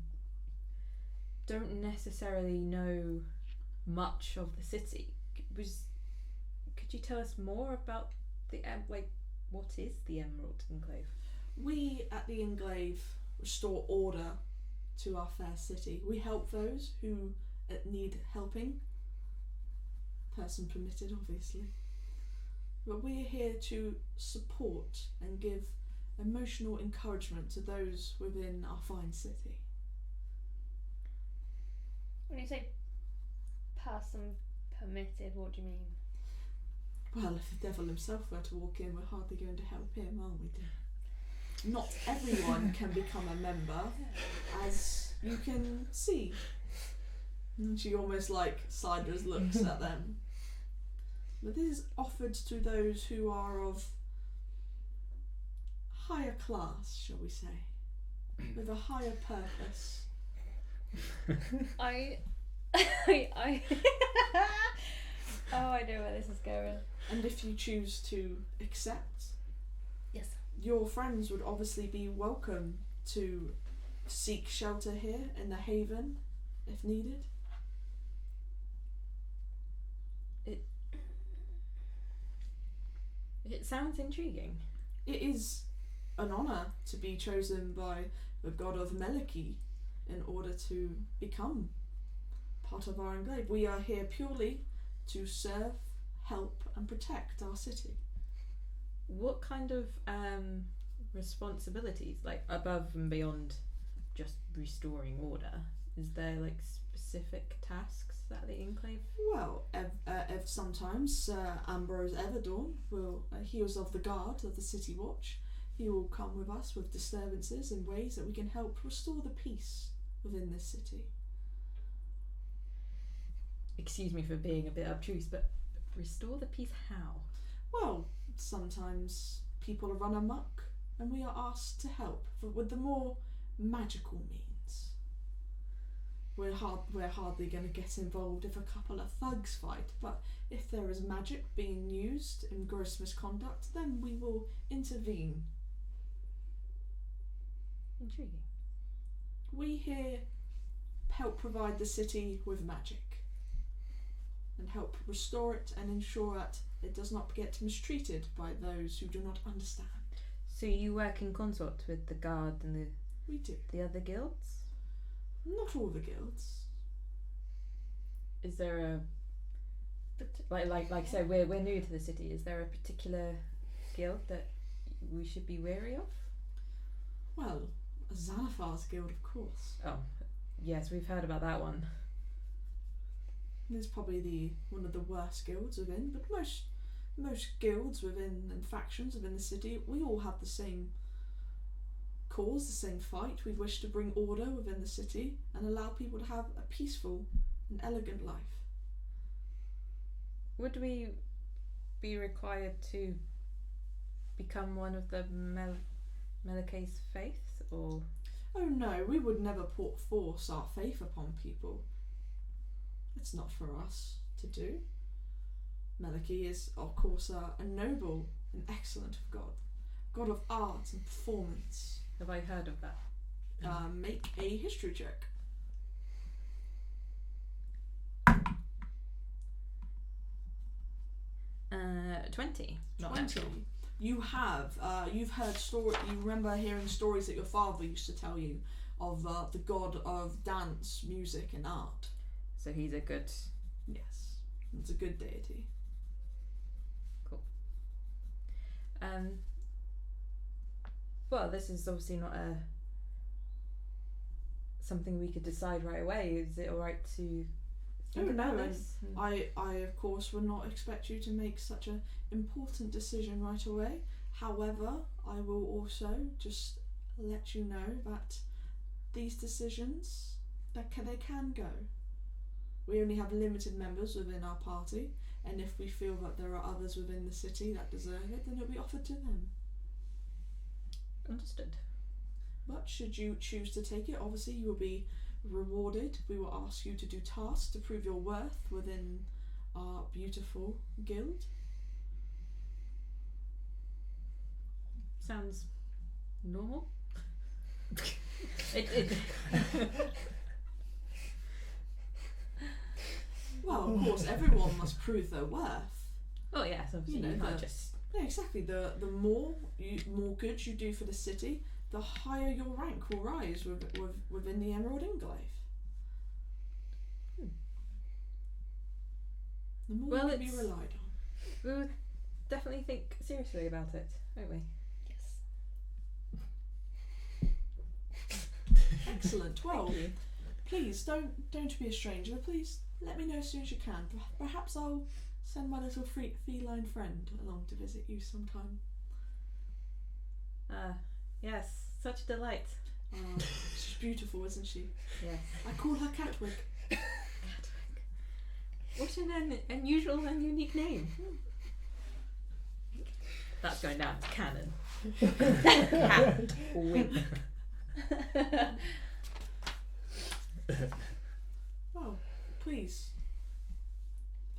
don't necessarily know much of the city. Could you tell us more about what is the Emerald Enclave? We at the Enclave restore order to our fair city. We help those who need helping. Person permitted, obviously. But we are here to support and give emotional encouragement to those within our fine city. when you say person permitted, what do you mean? Well, if the devil himself were to walk in, we're hardly going to help him, are we, dear? Not everyone can become a member, as you can see. And she almost sideways looks at them. But this is offered to those who are of higher class, shall we say, with a higher purpose. I oh, I know where this is going. And if you choose to accept, Yes. your friends would obviously be welcome to seek shelter here in the haven, if needed. It sounds intriguing. It is an honour to be chosen by the god of Meliki in order to become part of our enclave. We are here purely to serve, help and protect our city. What kind of responsibilities, above and beyond just restoring order, is there specific tasks that the Enclave? Well, sometimes Sir Ambrose Everdawn he was of the guard of the City Watch. He will come with us with disturbances in ways that we can help restore the peace within this city. Excuse me for being a bit obtuse, but restore the peace how? Well, sometimes people run amok and we are asked to help with the more magical means. We're hardly going to get involved if a couple of thugs fight, but if there is magic being used in gross misconduct, then we will intervene. Intriguing. We here help provide the city with magic and help restore it and ensure that it does not get mistreated by those who do not understand. So you work in consort with the guard and We do. the other guilds? Not all the guilds. Is there a like I said, we're new to the city. Is there a particular guild that we should be wary of? Well, Xanathar's guild, of course. Oh, yes, we've heard about that one. It's probably one of the worst guilds within, but most guilds within and factions within the city, we all have the same cause, the same fight. We wish to bring order within the city and allow people to have a peaceful and elegant life. Would we be required to become one of the Melike's faiths, or? Oh no, we would never force our faith upon people. It's not for us to do. Meliki is, of course, a noble and excellent of God of art and performance. Have I heard of that? Make a history check. 20. Not 20. natural. You have. You've heard story. You remember hearing stories that your father used to tell you of the god of dance, music, and art. So he's a good. Yes, it's a good deity. Well, this is obviously not something we could decide right away. Is it alright to think about this? I of course would not expect you to make such an important decision right away. However, I will also just let you know that these decisions they can go. We only have limited members within our party, and if we feel that there are others within the city that deserve it, then it'll be offered to them. Understood. But should you choose to take it, obviously you will be rewarded. We will ask you to do tasks to prove your worth within our beautiful guild. Sounds normal. it Well, of course, everyone must prove their worth. Oh yes, obviously you can't just. Yeah, exactly. The more good you do for the city, the higher your rank will rise within the Emerald Enclave. The more you can be relied on. We'll definitely think seriously about it, won't we? Yes. Excellent. Well, Thank you. please don't be a stranger. Please let me know as soon as you can. Perhaps I'll send my little feline friend along to visit you sometime. Yes, such a delight. She's beautiful, isn't she? Yes. I call her Catwick. What an unusual and unique name. That's going down to canon. Catwick. Well, please.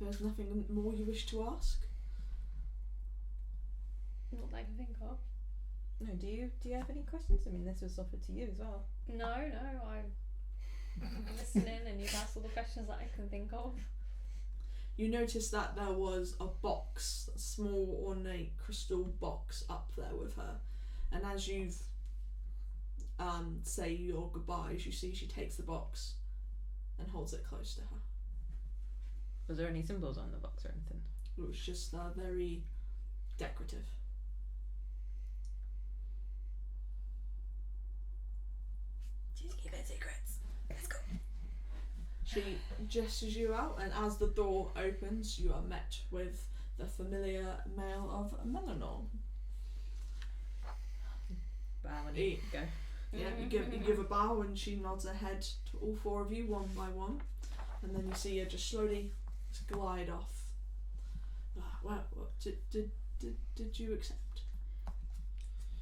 If there's nothing more you wish to ask. Not that I can think of. No, do you have any questions? I mean, this was offered to you as well. No, I'm listening and you've asked all the questions that I can think of. You notice that there was a box, a small ornate crystal box up there with her, and as you've say your goodbyes, you see she takes the box and holds it close to her. Was there any symbols on the box or anything? It was just very decorative. Just keep it secrets. Let's go. She gestures you out, and as the door opens, you are met with the familiar male of Melanon. Bow and you go. Yeah, you give a bow, and she nods her head to all four of you one by one, and then you see her just slowly glide off. Well, did you accept?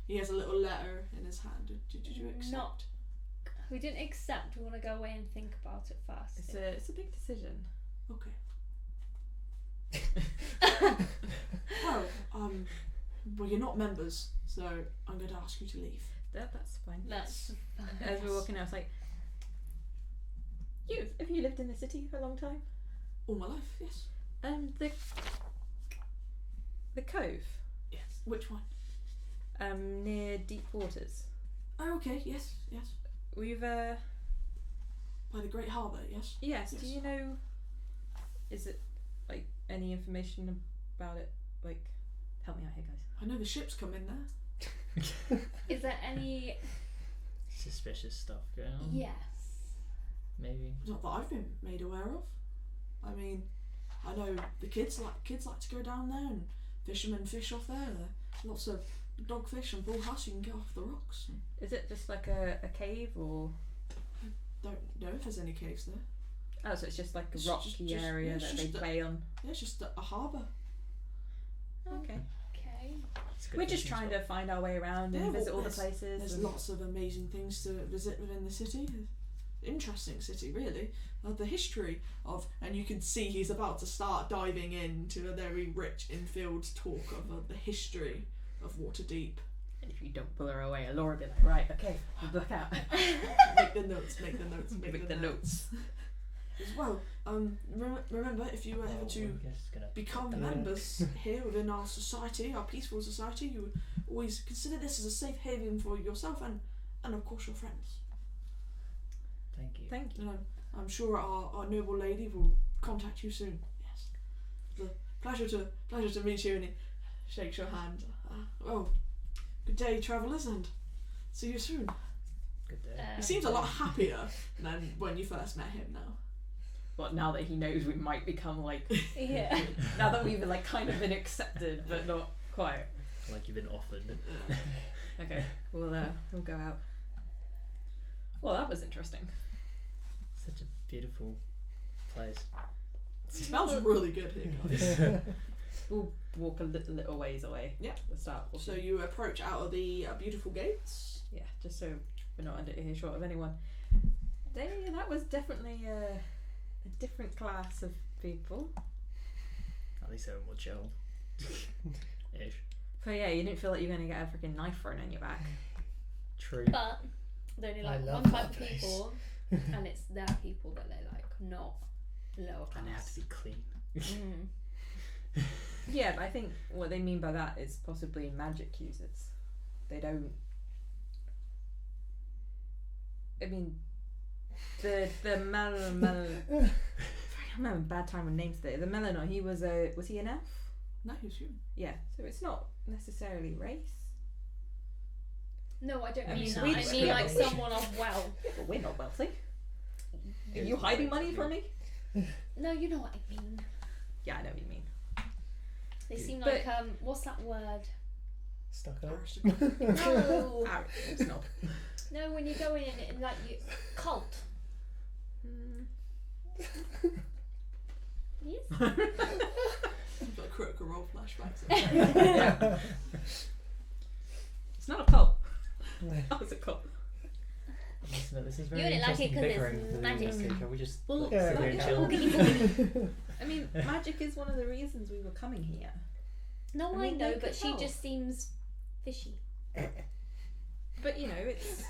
He has a little letter in his hand. Did you accept? We didn't accept. We want to go away and think about it first. It's a big decision. Okay. Well, you're not members, so I'm going to ask you to leave. That's fine. That's fine. As we're walking out, it's like, have you lived in the city for a long time? All my life, yes. The Cove. Yes. Which one? Near Deep Waters. Oh, okay. Yes. We've By the Great Harbour, yes. Yes. Yes. Do you know? Is it like any information about it? Like, help me out here, guys. I know the ships come in there. Is there any? Suspicious stuff going on? Yes. Maybe. Not that I've been made aware of. I mean, I know the kids like to go down there, and fishermen fish off there. There are lots of dogfish and bullhuss you can get off the rocks. Is it just like a cave or? Don't know if there's any caves there. Oh, so it's just like It's a rocky just- area yeah, it's that they just play on. Yeah, it's just a harbour. Okay. Okay. It's a good We're just fishing trying spot. to find our way around and Yeah, visit well, all the there's places. and- lots of amazing things to visit within the city. Interesting city, really. The history of, and you can see he's about to start diving into a very rich in-field talk of the history of Waterdeep. And if you don't pull her away, Laura will be like, right, okay, we'll look out. Make the notes. Make the notes. as well. Remember, if you were ever to become members here within our society, our peaceful society, you would always consider this as a safe haven for yourself and of course your friends. Thank you. Thank you. And I'm sure our noble lady will contact you soon. Yes. It's a pleasure to meet you, and he shakes your hand. Good day, travellers, and see you soon. Good day. He seems a lot happier than when you first met him now. But now that he knows we might become like, Yeah. now that we've like kind of been accepted but not quite. Like you've been offered. Okay, we'll go out. Well, that was interesting. Such a beautiful place. It smells really good here, guys. We'll walk a little ways away. Yeah. We'll start. So you approach out of the beautiful gates. Yeah, just so we're not under earshot of anyone. That was definitely a different class of people. At least they were more chill. Ish. But yeah, you didn't feel like you were going to get a freaking knife thrown in your back. True. But they only like I love one type that of place. people, and it's their people that they like, not lower class. And they have to be clean. Mm. Yeah, but I think what they mean by that is possibly magic users. They don't. I mean, the I'm having a bad time with names today. The Melanon, was he an elf? No, he's human. Yeah, so it's not necessarily race. No, I don't I mean mean, that. we I just mean got like the- someone of wealth. But we're not wealthy. Are you hiding money from me? No, you know what I mean. Yeah, I know what you mean. They seem But- like what's that word? Stuck up. No, It's not. no. When you go in like you cult. Yes. It's like Critical Role flashbacks. It's not a cult. Oh, it's a cult. Listen, this is You very wouldn't like it interesting 'cause it's bickering for the magic. university. Shall we just Well, like, yeah, sit here and yeah. chill? Boogity. I mean, magic is one of the reasons we were coming here. No, I I mean, know, they but could she help. just seems fishy. But you know, it's.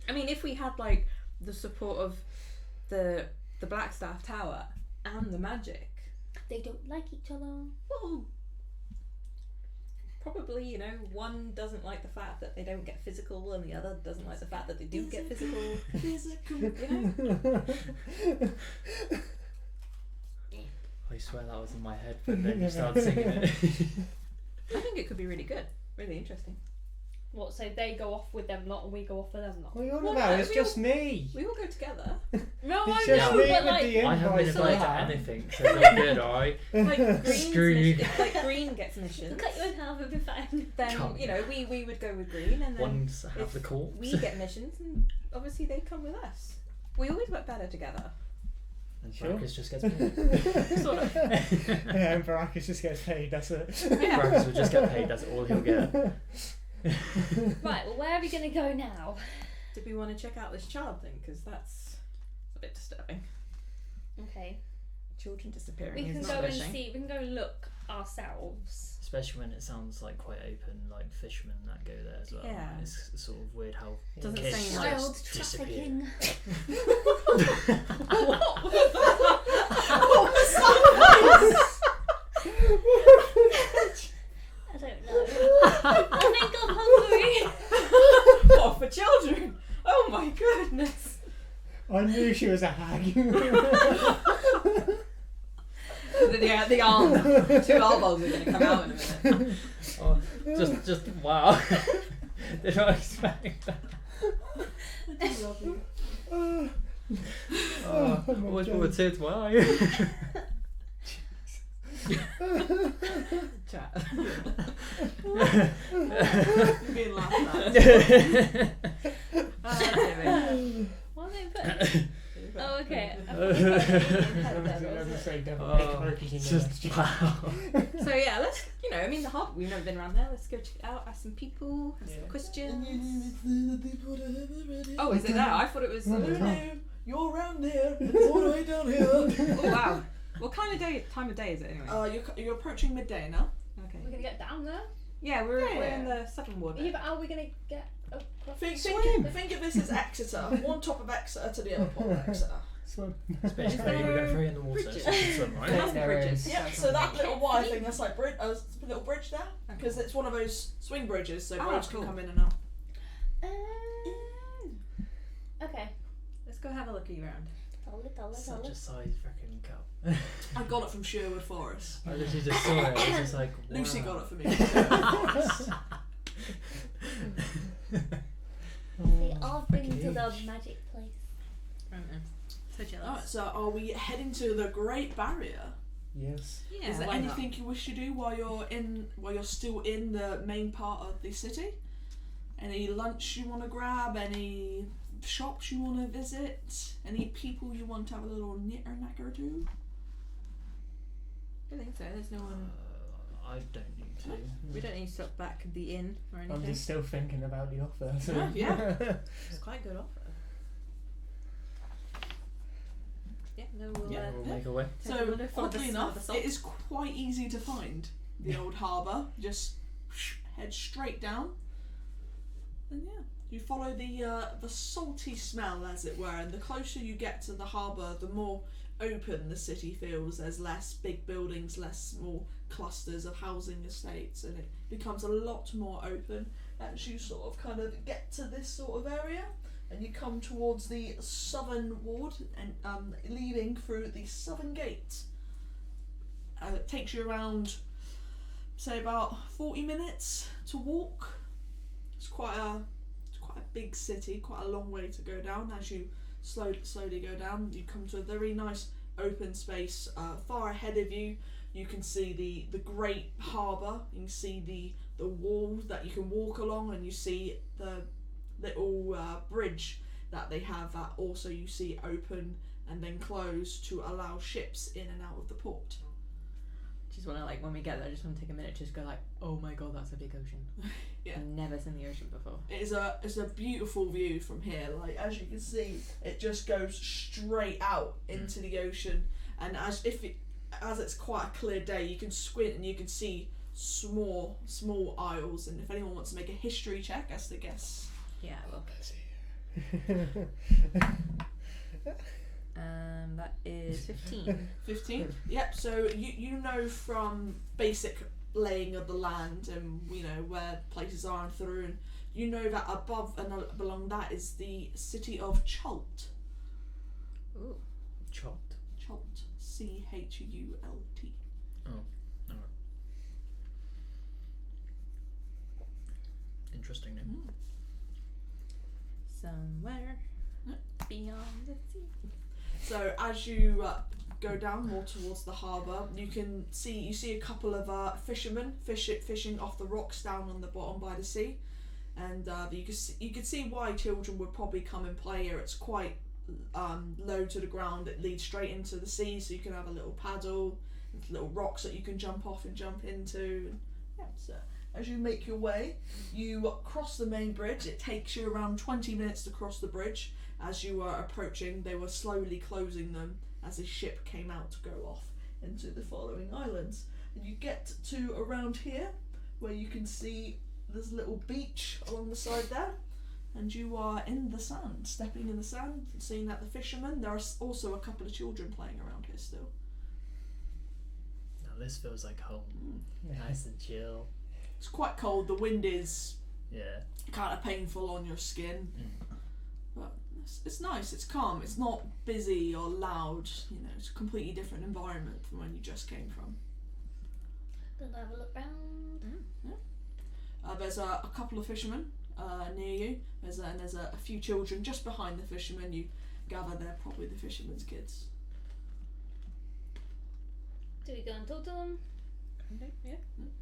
I mean, if we had like the support of the Blackstaff Tower and the magic, They don't like each other. well, probably you know one doesn't like the fact that they don't get physical, and the other doesn't like the fact that they do get physical. You know. I swear that was in my head, but then you started singing it. I think it could be really good, really interesting. What? So they go off with them lot, and we go off with them lot. What are you on Well, about? no, It's we just me. We all go together. No, It's I just know, me but with like, the I haven't been invite. invited to that. anything, so it's not good, alright? Like Green's Screw you. like Green gets missions. cut you in half, it'll be fine. Then Can't. you know we would go with Green, and then One's have if the corpse. we get missions, and obviously they come with us. We always work better together. And Sure. Barakus just gets paid. Sort of. Yeah, and Barakus just gets paid, that's it. Barakus will just get paid, that's all he'll get. Right, well, where are we going to go now? Did we want to check out this child thing? Because that's a bit disturbing. Okay. Children disappearing We can is go not and fishing. see, we can go look ourselves. Especially when it sounds like quite open, like fishermen that go there as well. Yeah. It's sort of weird how Doesn't kids seem just like- Child disappear. trafficking. I don't know. I think I'm hungry. What, for children? Oh my goodness. I knew she was a hag. The arm. 2 elbows are going to come out in a minute. Oh, just wow. Did not expect that. Always brought a tear to my eye. Chat. You're being laughed at. What are they putting? Oh, okay. Just wow. So yeah, let's, you know, I mean the hub, we've never been around there, let's go check it out, ask some people, ask some questions. Oh, is it there? I thought it was, You're around here. It's all the way down here. oh wow. What kind of time of day is it anyway? You're approaching midday now. Okay. We're going to get down there? Yeah, we're Yeah. in the southern ward. Yeah, but how are we going to get across? Think of this as Exeter. One top of Exeter to the other top of Exeter. swim. Basically, we've got 3 in the water, so you can swim, right? There must be There bridges. is. Yeah, so that little wire thing, that's like a little bridge there, Okay. because it's one of those swing bridges, so Oh, boats cool. can come in and out. Okay. Let's go have a look around. Such a sized freaking cup. I got it from Sherwood Forest. I literally just saw it. I was just like, wow. Lucy got it for me from Sherwood Forest. See, I've been to the Huge. magic place. Right now. So jealous. Alright, so are we heading to the Great Barrier? Yes. Yeah, Is there why not? anything you wish to do while you're still in the main part of the city? Any lunch you want to grab? Any shops you want to visit? Any people you want to have a little knicker-knacker to? I don't think so. There's no one. I don't need to. We don't need to stop back at the inn or anything. I'm just still thinking about the offer. So. Yeah. It's quite a good offer. Yeah, no, we'll. Yeah. We'll make a way. take a So, look for the oddly smell enough, of the salt. it is quite easy to find the old harbour. Just head straight down, and yeah, you follow the salty smell, as it were. And the closer you get to the harbour, the more open the city feels. There's less big buildings, less small clusters of housing estates, and it becomes a lot more open as you sort of kind of get to this sort of area. And you come towards the southern ward and leaving through the southern gate. It takes you around, say, about 40 minutes to walk. It's quite a big city, quite a long way to go down. As you slowly go down, you come to a very nice open space. Far ahead of you, you can see the great harbour. You can see the wall that you can walk along, and you see the little bridge that they have that also you see open and then close to allow ships in and out of the port. Just want to, like, when we get there, I just want to take a minute, just go like, oh my god, that's a big ocean. Yeah. I've never seen the ocean before. It's a beautiful view from here. Like, as you can see, it just goes straight out into the ocean, and as it's quite a clear day, you can squint and you can see small isles. And if anyone wants to make a history check, as the guess. Yeah, well. That is 15. 15. Yep. So you know from basic laying of the land and where places are and through, and you know that above and along that is the city of Chult. Ooh. Chopped. Chult. Chult. Oh, alright. Interesting name. Mm. Somewhere beyond the sea. So as you go down more towards the harbour, you see a couple of fishermen fishing off the rocks down on the bottom by the sea, and you could see why children would probably come and play here. It's quite low to the ground. It leads straight into the sea, so you can have a little paddle. There's little rocks that you can jump off and jump into. And, yeah, so as you make your way, you cross the main bridge. It takes you around 20 minutes to cross the bridge. As you are approaching, they were slowly closing them as the ship came out to go off into the following islands. And you get to around here, where you can see there's a little beach along the side there, and you are in the sand, stepping in the sand, seeing that the fishermen. There are also a couple of children playing around here still. Now this feels like home. Yeah. Nice and chill. It's quite cold. The wind is Yeah. kind of painful on your skin, Mm. but it's nice. It's calm. It's not busy or loud. It's a completely different environment from when you just came from. Gonna have a look round. There's a couple of fishermen near you. There's a few children just behind the fishermen. You gather they're probably the fishermen's kids. Do we go and talk to them? Okay, yeah.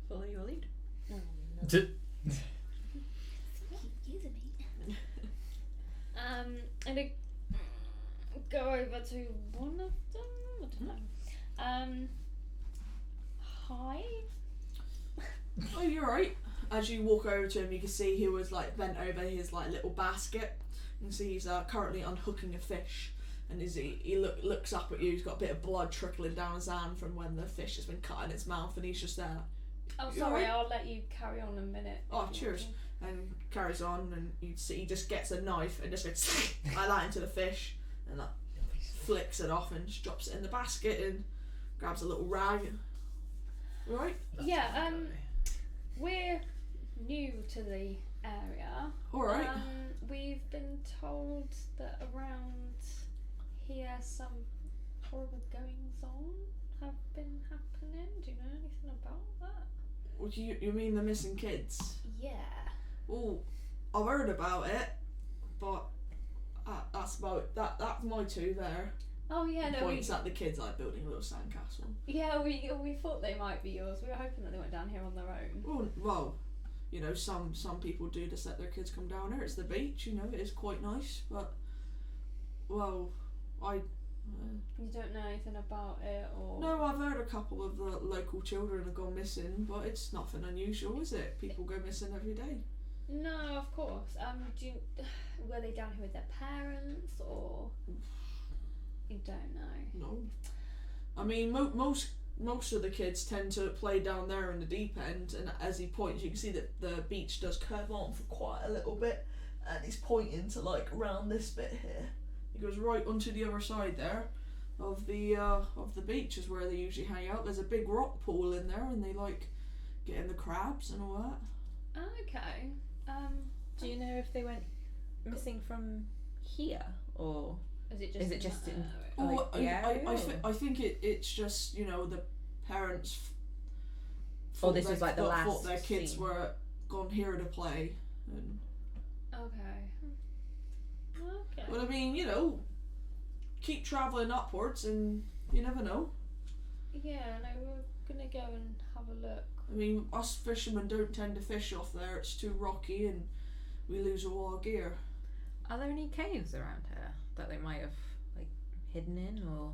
Follow your lead. No. D- Keep using me. And I go over to one of them. I don't know. Hi. Oh, you're right. As you walk over to him, you can see he was bent over his little basket. You can see he's currently unhooking a fish, and as he looks up at you, he's got a bit of blood trickling down his hand from when the fish has been cut in its mouth, and he's just there. Oh, You sorry. alright? I'll let you carry on a minute. Oh, if you want cheers. to. And carries on, and you see he just gets a knife and just goes like that into the fish, and that flicks it off and just drops it in the basket and grabs a little rag. Right? Yeah, we're new to the area. Alright. We've been told that around here some horrible goings on have been happening. Do you know anything about that? What do you mean the missing kids? Yeah. Well, I've heard about it, but that's about that's my two there. Oh yeah, no. Points at the kids like building a little sandcastle. Yeah, we thought they might be yours. We were hoping that they went down here on their own. Well, you know, some people do just let their kids come down here. It's the beach, you know, it is quite nice, but well, You don't know anything about it, or no, I've heard a couple of the local children have gone missing, but it's nothing unusual, is it? People go missing every day. No, of course. Were they down here with their parents, or you don't know? No, I mean most of the kids tend to play down there in the deep end, and as he points, you can see that the beach does curve on for quite a little bit, and he's pointing to like around this bit here. He goes right onto the other side there of the beach is where they usually hang out. There's a big rock pool in there, and they like getting the crabs and all that. Okay. Do you know if they went missing from here, or Is it just in Oh, like, I think it's just, you know, the parents. Oh, this was like the last thought their kids scene. were gone here to play, and Okay. but I mean, you know, keep travelling upwards, and you never know. Yeah, no, we're gonna go and have a look. I mean, us fishermen don't tend to fish off there. It's too rocky, and we lose all our gear. Are there any caves around here that they might have like hidden in, or?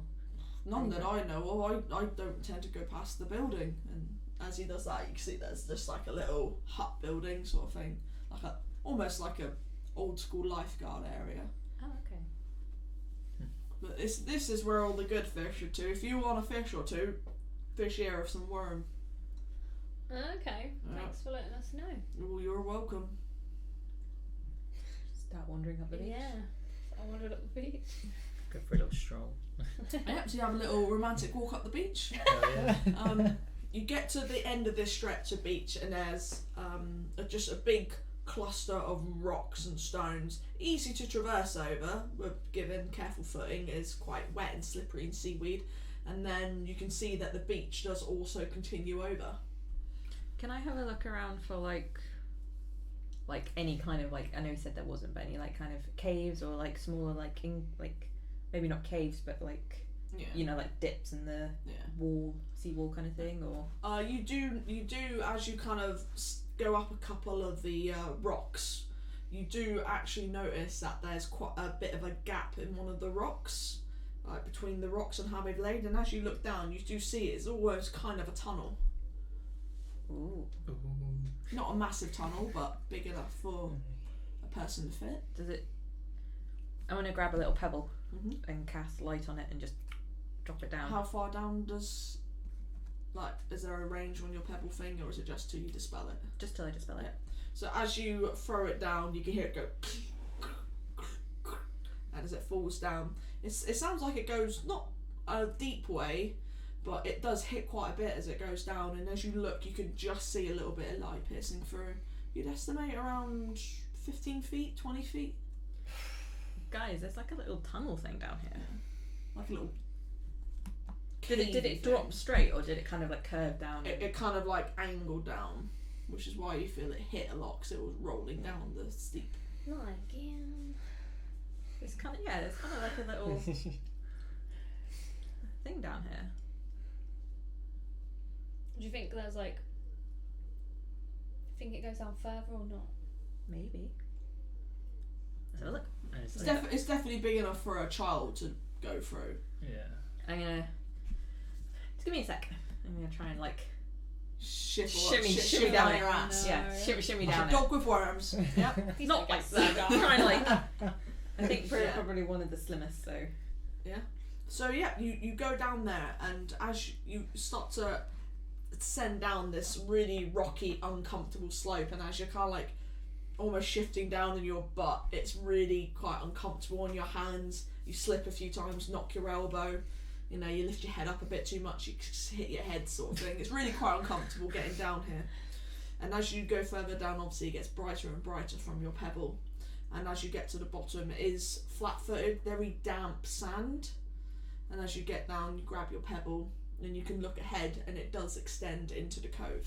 None that I know of. I don't tend to go past the building, and as he does that, you can see there's just like a little hut building sort of thing, like almost like a old school lifeguard area. Oh, okay. But this is where all the good fish are too. If you want a fish or two, fish here of some worm. Okay, Yeah. thanks for letting us know. Well, you're welcome. Start wandering up the beach. Yeah, I wandered up the beach. Go for a little stroll. Yep, so you have a little romantic walk up the beach. Oh, yeah. You get to the end of this stretch of beach, and there's just a big cluster of rocks and stones, easy to traverse over, but given careful footing. Is quite wet and slippery and seaweed, and then you can see that the beach does also continue over. Can I have a look around for like any kind of like, I know you said there wasn't, but any like kind of caves or like smaller like maybe not caves, but like you know, like dips in the seawall kind of thing, or you do as you kind of go up a couple of the rocks, you do actually notice that there's quite a bit of a gap in one of the rocks, like between the rocks and how they've laid, and as you look down you do see it's almost kind of a tunnel. ooh, Not a massive tunnel, but big enough for a person to fit. does it? I want to grab a little pebble Mhm. and cast light on it and just drop it down. How far down does, like, is there a range on your pebble thing, or is it just till you dispel it? Just till I dispel it. So as you throw it down, you can hear it go, and as it falls down, it sounds like it goes not a deep way, but it does hit quite a bit as it goes down, and as you look you can just see a little bit of light piercing through. You'd estimate around 15 feet, 20 feet. Guys, there's like a little tunnel thing down here. Like a little Did it cavey drop thing. straight, or did it kind of like curve down? It kind of like angled down, which is why you feel it hit a lot, because it was rolling down the steep. Not again. It's kind of it's kind of like a little thing down here. Do you think there's like? Think it goes down further or not? Maybe. Let's have a look. And it's It's, like, it's definitely big enough for a child to go through. yeah. I'm gonna. Just give me a sec. I'm gonna try and like Shimmy down your ass. No. Yeah, shimmy Like down a it. dog with worms. Yep. He's Not gonna like get that. sucked I'm up. trying to like. I think Yeah. probably one of the slimmest. So So yeah, you go down there, and as you start to descend down this really rocky, uncomfortable slope, and as you're kind of like almost shifting down in your butt. It's really quite uncomfortable on your hands. You slip a few times, knock your elbow. You know, you lift your head up a bit too much, you hit your head sort of thing. It's really quite uncomfortable getting down here. And as you go further down, obviously it gets brighter and brighter from your pebble. And as you get to the bottom, it is flat-footed, very damp sand. And as you get down, you grab your pebble and you can look ahead, and it does extend into the cove.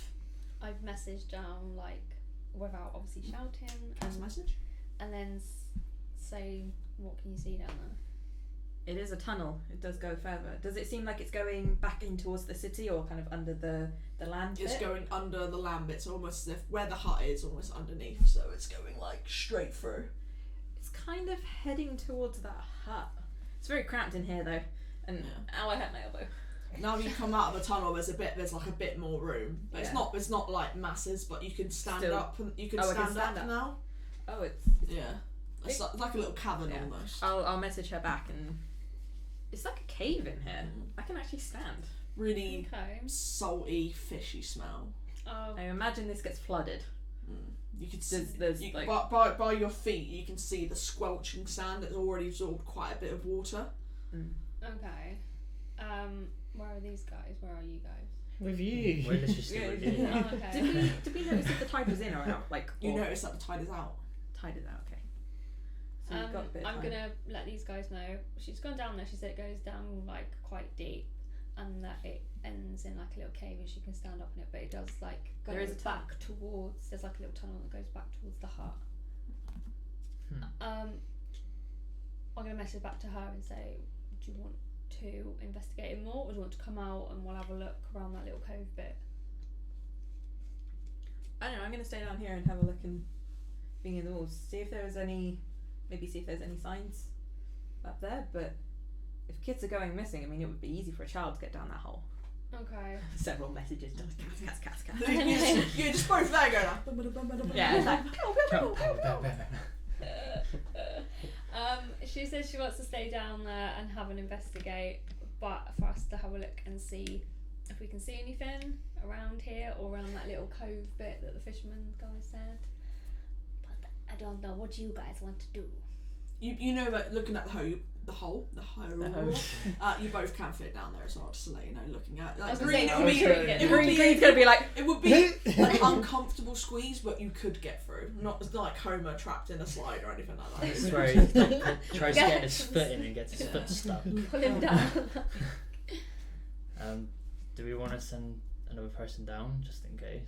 I've messaged down, like, without obviously shouting. Cast message? And then say, what can you see down there? It is a tunnel. It does go further. Does it seem like it's going back in towards the city, or kind of under the land It's bit? going under the land bit, so almost as if where the hut is, almost underneath, so it's going like straight through. It's kind of heading towards that hut. It's very cramped in here though, and ow, I hurt my elbow. Now you come out of the tunnel, there's like a bit more room. But Yeah. it's not like masses, but you can stand Still- up. You can I can stand stand up up. now. Oh, it's Yeah, it's like a little cavern Yeah. almost. I'll message her back, and it's like a cave in here. I can actually stand. Really Okay. salty, fishy smell. I imagine this gets flooded. You can see There's like by your feet. You can see the squelching sand. It's already absorbed quite a bit of water. Okay. Where are these guys? Where are you guys? With you. We're literally still with you. Yeah. Oh, okay. did we notice if the tide was in or out? Like You or notice that the tide is out. tide is out. Okay. So we've got a bit of I'm time. gonna let these guys know. She's gone down there. She said it goes down like quite deep, and that it ends in like a little cave, and she can stand up in it. But it does like go There is a tunnel. back towards. There's like a little tunnel that goes back towards the hut. I'm gonna message back to her and say, do you want to investigate it more, or do you want to come out and we'll have a look around that little cove bit? I don't know. I'm gonna stay down here and have a look and being in the walls. See if there's any signs up there. But if kids are going missing, I mean, it would be easy for a child to get down that hole. Okay. Several messages. Just cats. You're just both there going. Yeah, it's like. She says she wants to stay down there and have an investigate, but for us to have a look and see if we can see anything around here or around that little cove bit that the fisherman guy said. But I don't know. What do you guys want to do? You know that looking at the hole, you both can fit down there as well. Just to let you know, looking at I was like gonna say, it would Green's gonna be like. It would be an uncomfortable squeeze, but you could get through. It's not like Homer trapped in a slide or anything like that. It's where he tries to get his foot in and gets his foot stuck. Pull him down. Do we want to send another person down just in case?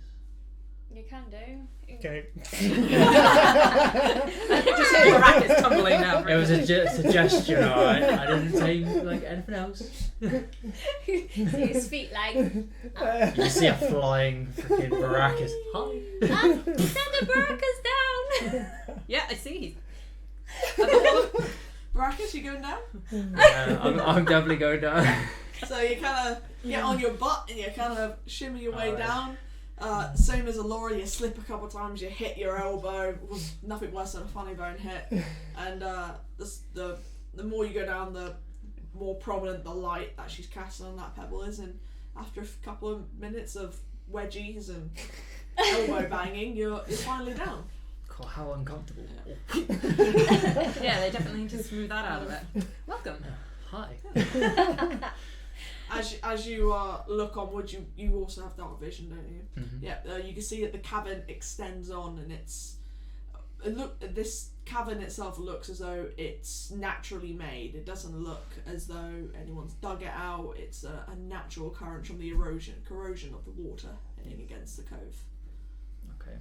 You can do. Okay. Just hear Barakus tumbling down. It was a suggestion, alright. I didn't say like anything else. See his feet like. You see a flying freaking Barakus. Hi. Send the Barakus down. Yeah, I see. Barakus, you going down? I'm definitely going down. So you kind of get on your butt and you kind of shimmy your way Alright. down. Same as Alora, you slip a couple times, you hit your elbow. Nothing worse than a funny bone hit. And the more you go down, the more prominent the light that she's casting on that pebble is. And after a couple of minutes of wedgies and elbow banging, you're finally down. God, how uncomfortable. Yeah, they definitely need to smooth that out of it. Welcome. Hi. As you look onward, you also have dark vision, don't you? Mm-hmm. Yeah, you can see that the cavern extends on, and this cavern itself looks as though it's naturally made. It doesn't look as though anyone's dug it out. It's a natural occurrence from the corrosion of the water hitting against the cove. Okay.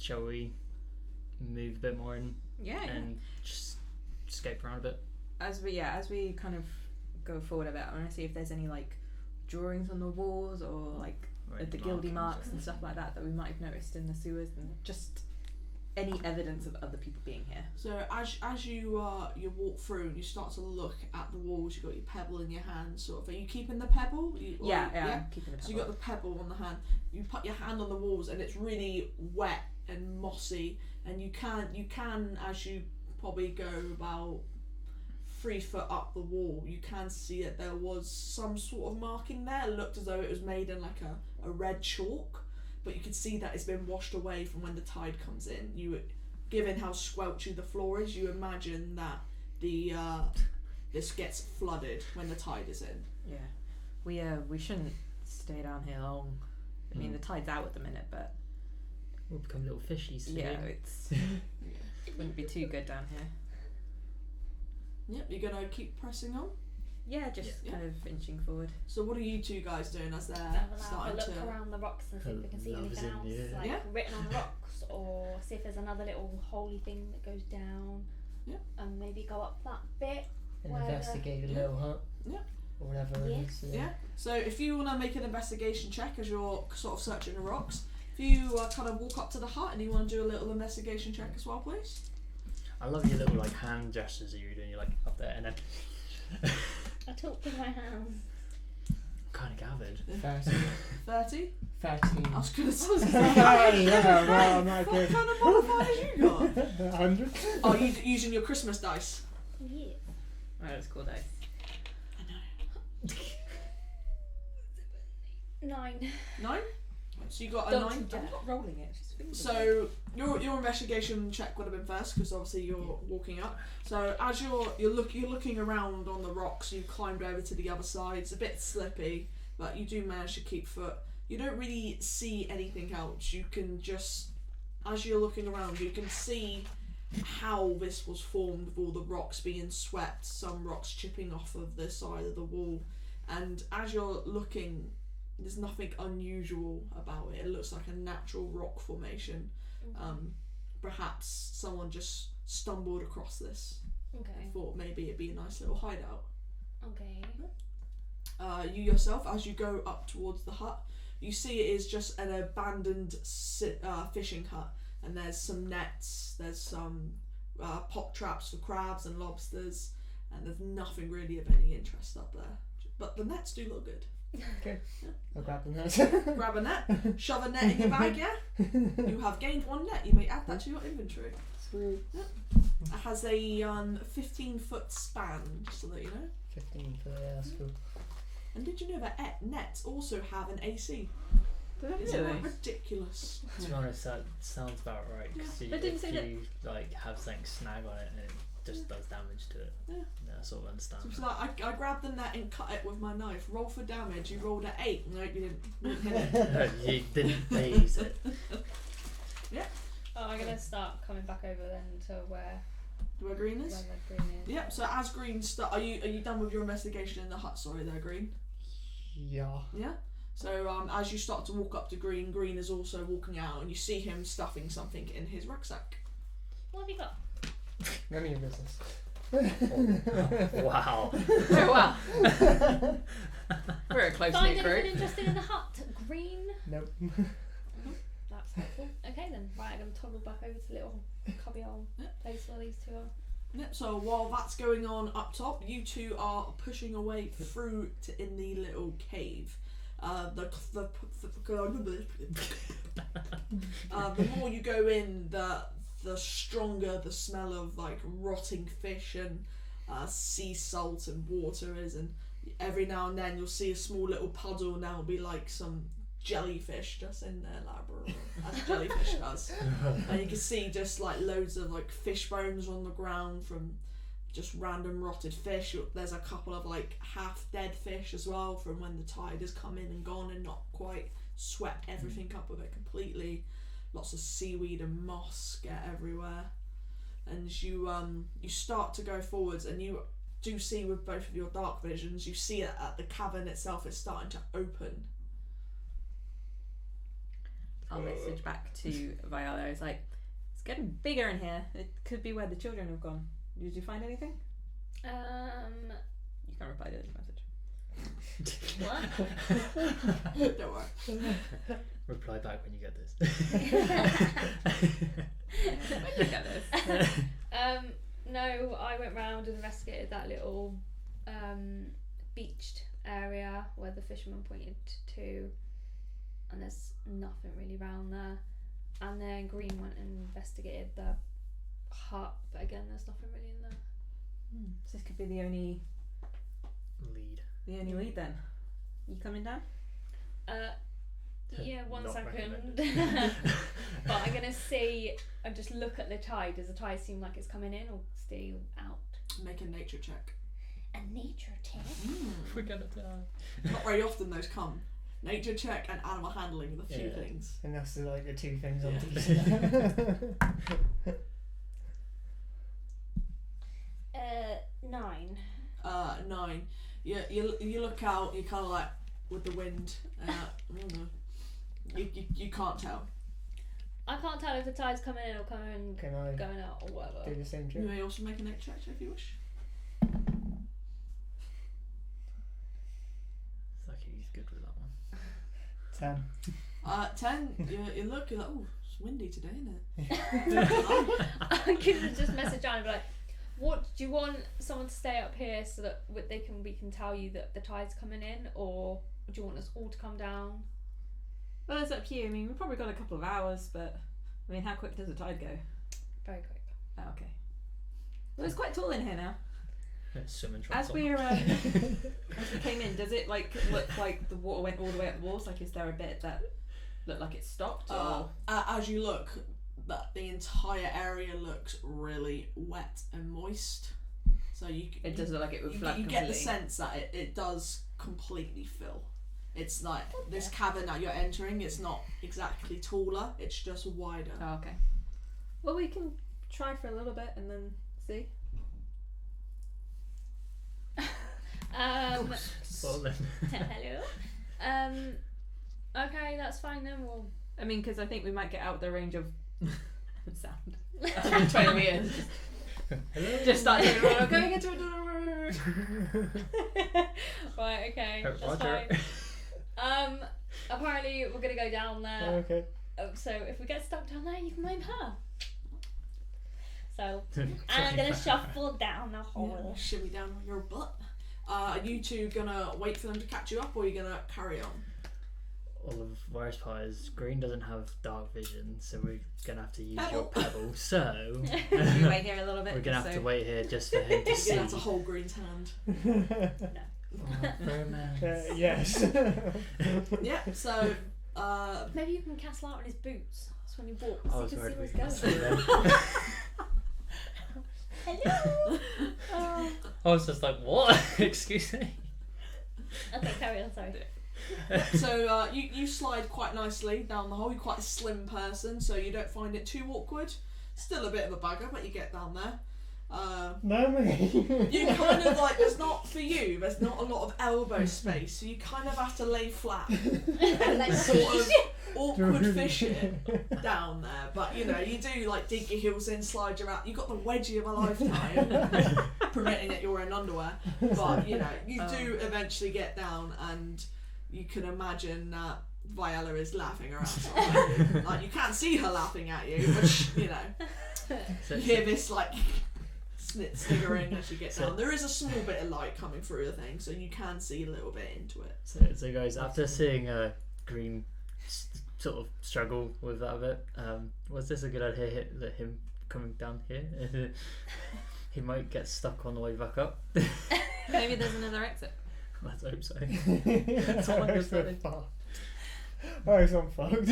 Shall we move a bit more in and just escape around a bit? As we kind of go forward a bit, I want to see if there's any like drawings on the walls or like Right, the guilty marks or and stuff like that we might have noticed in the sewers, and just any evidence of other people being here. So as you walk through and you start to look at the walls, you've got your pebble in your hand, sort of. Are you keeping the pebble? Yeah, I'm keeping the So you got the pebble on the hand. You put your hand on the walls, and it's really wet and mossy. And you can as you probably go about 3 foot up the wall, you can see that there was some sort of marking there. It looked as though it was made in like a red chalk, but you can see that it's been washed away from when the tide comes in. Given how squelchy the floor is, you imagine that this gets flooded when the tide is in. Yeah, we shouldn't stay down here long. I mean, the tide's out at the minute, but we'll become little fishies soon. yeah, it wouldn't be too good down here. Yep, you're gonna keep pressing on. Yeah, just kind of inching forward. So what are you two guys doing as they're Have a starting look to? around the rocks and see if we can see Loves anything him, else, yeah. like written on the rocks, or see if there's another little holy thing that goes down. Yeah. And maybe go up that bit. And Where investigate a little hut. Yeah. Or whatever it is. Yeah. So if you want to make an investigation check as you're sort of searching the rocks, if you kind of walk up to the hut and you want to do a little investigation check as well, please. I love your little like hand gestures that you're doing. You're like up there and then. I talk with my hands. Kind of gathered. 30? 13. I was going to say. Yeah, well, I'm not What good. kind of modifiers you got? 100. Oh, you using your Christmas dice? Yeah. Right, that's cool dice. I know. 9. 9? So you got a Don't 9? you dare. I'm not rolling it. Just fingers. So your investigation check would have been first because obviously you're walking up. So as you're looking around on the rocks, you climbed over to the other side. It's a bit slippy, but you do manage to keep foot. You don't really see anything else. You can just, as you're looking around, you can see how this was formed with all the rocks being swept, some rocks chipping off of the side of the wall, and as you're looking, there's nothing unusual about it. It looks like a natural rock formation. Perhaps someone just stumbled across this Okay. and thought maybe it'd be a nice little hideout. Okay. You yourself, as you go up towards the hut, you see it is just an abandoned fishing hut, and there's some nets, there's some pot traps for crabs and lobsters, and there's nothing really of any interest up there. But the nets do look good. Okay. I'll grab the net. Grab a net, shove a net in your bag, yeah? You have gained 1 net, you may add that to your inventory. Sweet. It has a 15-foot span, just to let you know. 15 for that's cool. And did you know that nets also have an AC? Is it not ridiculous? To be honest, that sounds about right. Because But didn't if say that- you like have something snag on it and it just does damage to it, Yeah. I sort of understand. So it's like I grabbed the net and cut it with my knife. Roll for damage. You rolled an 8. No, you didn't hit it. You didn't phase it. Oh, I'm gonna start coming back over then to where Where green is? the green is. Yep. So as green start, are you done with your investigation in the hut? Sorry, there, green. Yeah. Yeah. So as you start to walk up to green, green is also walking out, and you see him stuffing something in his rucksack. What have you got? None of your business. Wow. Oh wow. We're a close Find knit anything group. interesting in the hut? Green? Nope. That's helpful. Okay then, right, I'm going to toggle back over to the little cubbyhole place where these two are. Yep. So while that's going on up top, you two are pushing away through to in the little cave. The more you go in, the stronger the smell of like rotting fish and sea salt and water is, and every now and then you'll see a small little puddle, and that'll be like some jellyfish just in there, like as jellyfish does. And you can see just like loads of like fish bones on the ground from just random rotted fish. There's a couple of like half dead fish as well from when the tide has come in and gone and not quite swept everything up with it completely. Lots of seaweed and moss get everywhere, and you start to go forwards, and you do see with both of your dark visions, you see it at the cavern itself is starting to open. I'll message back to Viola. It's like, it's getting bigger in here. It could be where the children have gone. Did you find anything? You can reply to this message. What? Don't worry. Reply back when you get this. When you get this. No, I went round and investigated that little beached area where the fisherman pointed to, and there's nothing really round there. And then Green went and investigated the hut, but again, there's nothing really in there. So this could be the only Lead. lead then. You coming down? Yeah, 1 Not second. recommended. But I'm gonna see and just look at the tide. Does the tide seem like it's coming in or still out? Make a nature check. A nature check. We're gonna die. Not very often those come. Nature check and animal handling are the few things. And that's like the two things on Yeah. 9. 9. You look out. You kind of like with the wind. I don't know. You can't tell. I can't tell if the tide's coming in or Can I going out or whatever. do the same You trick? may also make a nature check if you wish. It's like he's good with that one. 10. 10. You look. You're like, oh, it's windy today, isn't it? I could just message Anna and be like, what do you want someone to stay up here so that we can tell you that the tide's coming in, or do you want us all to come down? Well, it's up to you. I mean, we've probably got a couple of hours, but I mean, how quick does the tide go? Very quick. Oh, okay. Well, it's quite tall in here now. Swimming As trunks we came in, does it like look like the water went all the way up the walls? Like, is there a bit that looked like it stopped? Or As you look, the entire area looks really wet and moist. So it does look like it would flood you completely. get the sense that it does completely fill. It's like this cavern that you're entering, it's not exactly taller, it's just wider. Oh, okay. Well, we can try for a little bit and then see. Well then. Hello. Okay, that's fine then. We'll. I mean, because I think we might get out the range of sound. 20 meters. Hello. Just start going into a Right. Okay. That's Roger. fine. Apparently we're gonna go down there. Okay. So if we get stuck down there, you can blame her. So I'm gonna shuffle down the hole. Shimmy down on your butt. Are you two gonna wait for them to catch you up, or are you gonna carry on? All of worst part is Green doesn't have dark vision, so we're gonna have to use Pebble. your pebble. So You wait here a little bit. we're gonna have so- to wait here just for him to see. Yeah, that's a whole Green's hand. Oh, romance. Yes. Yeah, so Maybe you can cast light on his boots. So when he walks, I you was can see worried where we he's could going. see them. Hello. I was just like, what? Excuse me. Okay, carry on. Sorry. so you slide quite nicely down the hole. You're quite a slim person, so you don't find it too awkward. Still a bit of a bugger, but you get down there. No, me. You kind of like, there's not, for you, there's not a lot of elbow space, so you kind of have to lay flat and sort of awkward fish it down there. But you know, you do like dig your heels in, slide your out. You got the wedgie of a lifetime, permitting that you're in underwear. But you know, you do eventually get down, and you can imagine that Viola is laughing her ass off. Like you can't see her laughing at you, but you know, So, you hear this like sniggering as you get So- down. There is a small bit of light coming through the thing, so you can see a little bit into it. so guys, after seeing Green sort of struggle with that a bit, was this a good idea that him coming down here? He might get stuck on the way back up. Maybe there's another exit. Let's hope so. That's all I can say. Oh, he's on fucked.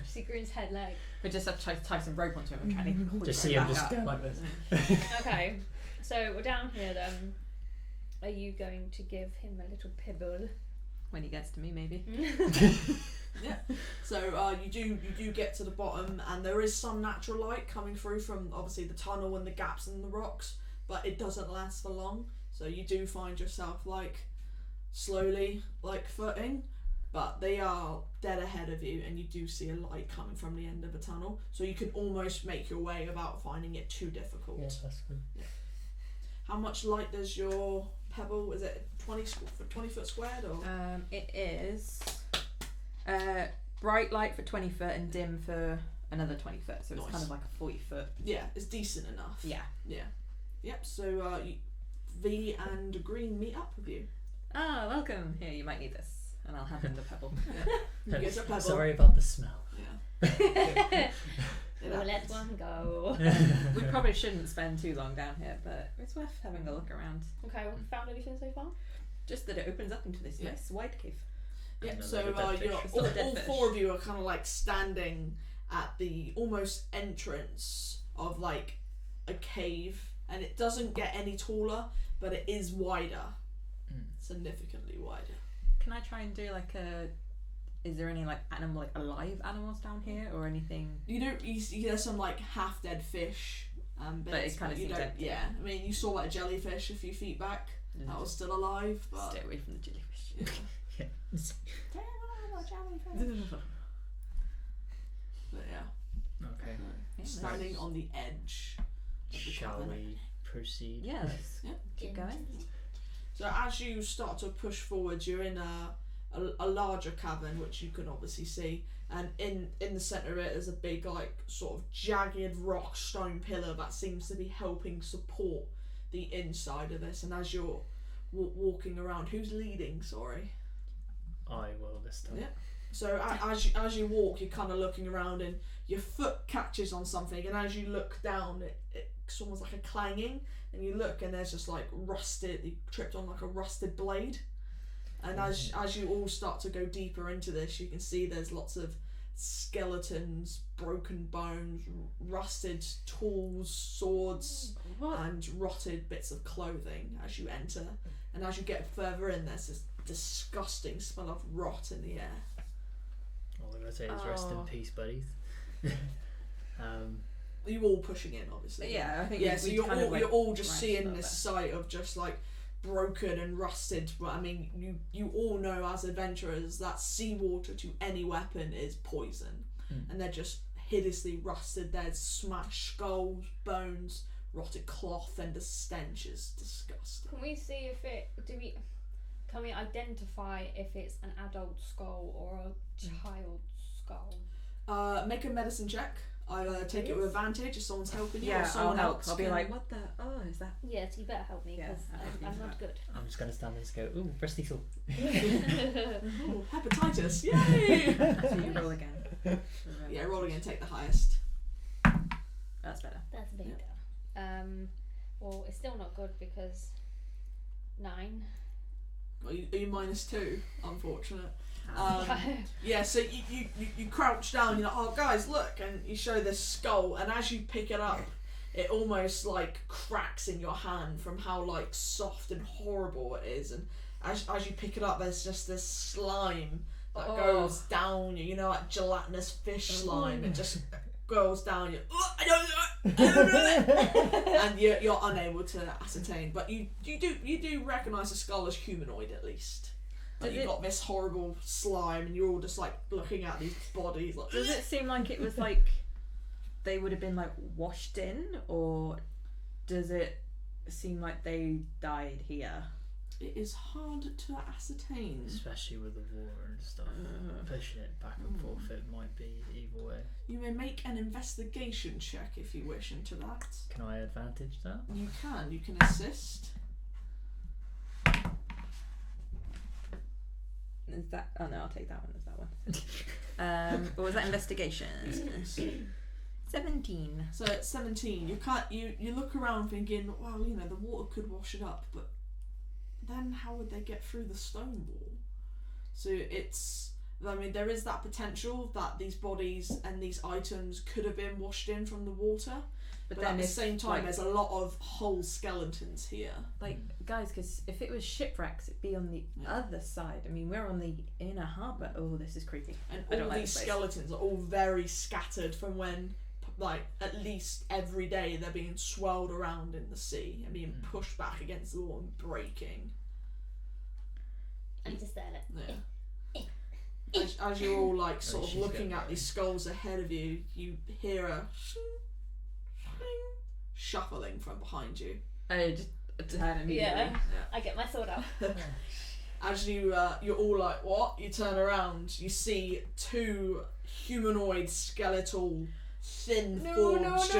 See Green's head leg. We just have to tie some rope onto him and try and pull Just him see him back just up. go like this. Okay, so we're down here then. Are you going to give him a little pebble? When he gets to me, maybe. Yeah. So you do get to the bottom, and there is some natural light coming through from obviously the tunnel and the gaps in the rocks, but it doesn't last for long. So you do find yourself like slowly like footing, but they are dead ahead of you, and you do see a light coming from the end of the tunnel. So you can almost make your way without finding it too difficult. Yeah, that's good. How much light does your pebble? Is it 20 foot squared or? It is bright light for 20 foot and dim for another 20 foot. So it's Nice. kind of like a 40 foot. Yeah, it's decent enough. Yeah. Yep. So V and Green meet up with you. Ah, welcome. Here, you might need this. And I'll hand him the pebble. You get a pebble. Sorry about the smell. Yeah. We'll let one go. We probably shouldn't spend too long down here, but it's worth having a look around. Okay, well, found anything so far? Just that it opens up into this Yeah. nice wide cave. Yep, And so another dead you're, fish. all 4 of you are kind of like standing at the almost entrance of like a cave, and it doesn't get any taller, but it is wider, significantly wider. Can I try and do like a? Is there any like animal, like alive animals down here, or anything? You don't. There's some like half dead fish, bits, But it kind of you seems don't. empty. Yeah, I mean, you saw like a jellyfish a few feet back. That was still alive, but Stay away from the jellyfish. yeah. Yeah. Stay away from the jellyfish. But yeah, Okay. standing on the edge. of the Shall cavern. we proceed? Yeah, let's Yeah. keep going. So as you start to push forward, you're in a larger cavern, which you can obviously see, and in the centre of it there's a big like sort of jagged rock stone pillar that seems to be helping support the inside of this. And as you're walking around, who's leading? Sorry. I will this time. Yeah. So as you walk, you're kind of looking around, and your foot catches on something, and as you look down, it's almost like a clanging, and you look, and there's just like rusted. You tripped on like a rusted blade, and as you all start to go deeper into this, you can see there's lots of skeletons, broken bones, rusted tools, swords, What? and rotted bits of clothing as you enter. And as you get further in, there's this disgusting smell of rot in the air. All I'm gonna say is rest in Oh. peace, buddies. You all pushing in, obviously. Yeah, I think. Yeah, we so you're kind all of, like, you're all just rushed seeing a little this bit. sight of just like broken and rusted. But I mean, you all know as adventurers that seawater to any weapon is poison, and they're just hideously rusted. There's smashed skulls, bones, rotted cloth, and the stench is disgusting. Can we see if can we identify if it's an adult skull or a child's skull? Make a medicine check. Either take it with advantage if someone's helping you, or Yeah, I'll someone help. else I'll be can- like, what the? Oh, is that? Yes, you better help me Yeah, because I'm not good. I'm just gonna stand there and just go, ooh, rusty tool. Ooh, hepatitis! Yay! So you roll again. Yeah, roll again. Take the highest. That's better. That's a bit Yeah. better. Well, it's still not good because 9. Well, you -2, unfortunate. Yeah, so you crouch down, you're like, oh guys, look, and you show this skull, and as you pick it up, it almost like cracks in your hand from how like soft and horrible it is, and as you pick it up, there's just this slime that goes down you, like gelatinous fish slime, it just goes down you. Oh, I don't know it, and you're unable to ascertain, but you do recognise the skull as humanoid at least. Like you've got this horrible slime, and you're all just like looking at these bodies. Like, Does it seem like it was like they would have been like washed in, or does it seem like they died here? it is hard to ascertain. Especially with the water and stuff. Pushing it back and forth, it might be either way. You may make an investigation check if you wish into that. Can I advantage that? You can assist. Is that? Oh no, I'll take that one. Is that one? What was that? Investigation. 17. So at 17, you look around thinking, well, the water could wash it up, but then how would they get through the stone wall? So there is that potential that these bodies and these items could have been washed in from the water, but then at the if, same time, like, there's a lot of whole skeletons here. Like, guys, because if it was shipwrecks, it'd be on the other side. I mean, we're on the inner harbour. Oh, this is creepy. And I don't all like these this place. skeletons are all very scattered from when, like, at least every day they're being swirled around in the sea and being pushed back against the wall and breaking. I'm just there like, Yeah. As you're all like sort of she's looking getting at these skulls ahead of you, you hear a shuffling from behind you. I just turn immediately. Yeah. I get my sword out. As you're all like, what? You turn around, you see 2 humanoid skeletal thin forms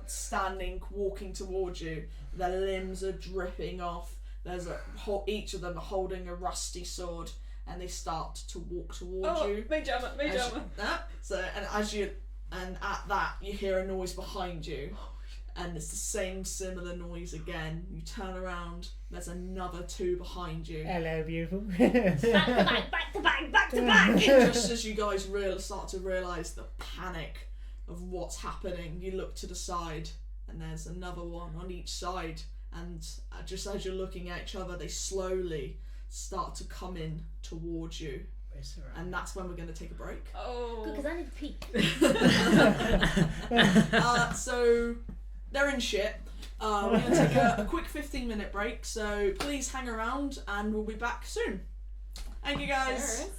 standing, walking towards you. Their limbs are dripping off. There's each of them holding a rusty sword, and they start to walk towards you. Mage armor. And at that you hear a noise behind you, and it's the same similar noise again. You turn around, there's another 2 behind you. Hello, beautiful. Back to back, back to back, back to back. Just as you guys start to realise the panic of what's happening, you look to the side, and there's another one on each side, and just as you're looking at each other, they slowly start to come in towards you. And that's when we're going to take a break. Oh. Because I need to peek. So they're in shit. We're going to take a quick 15-minute break, so please hang around and we'll be back soon. Thank you guys.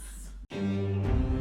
Cheers.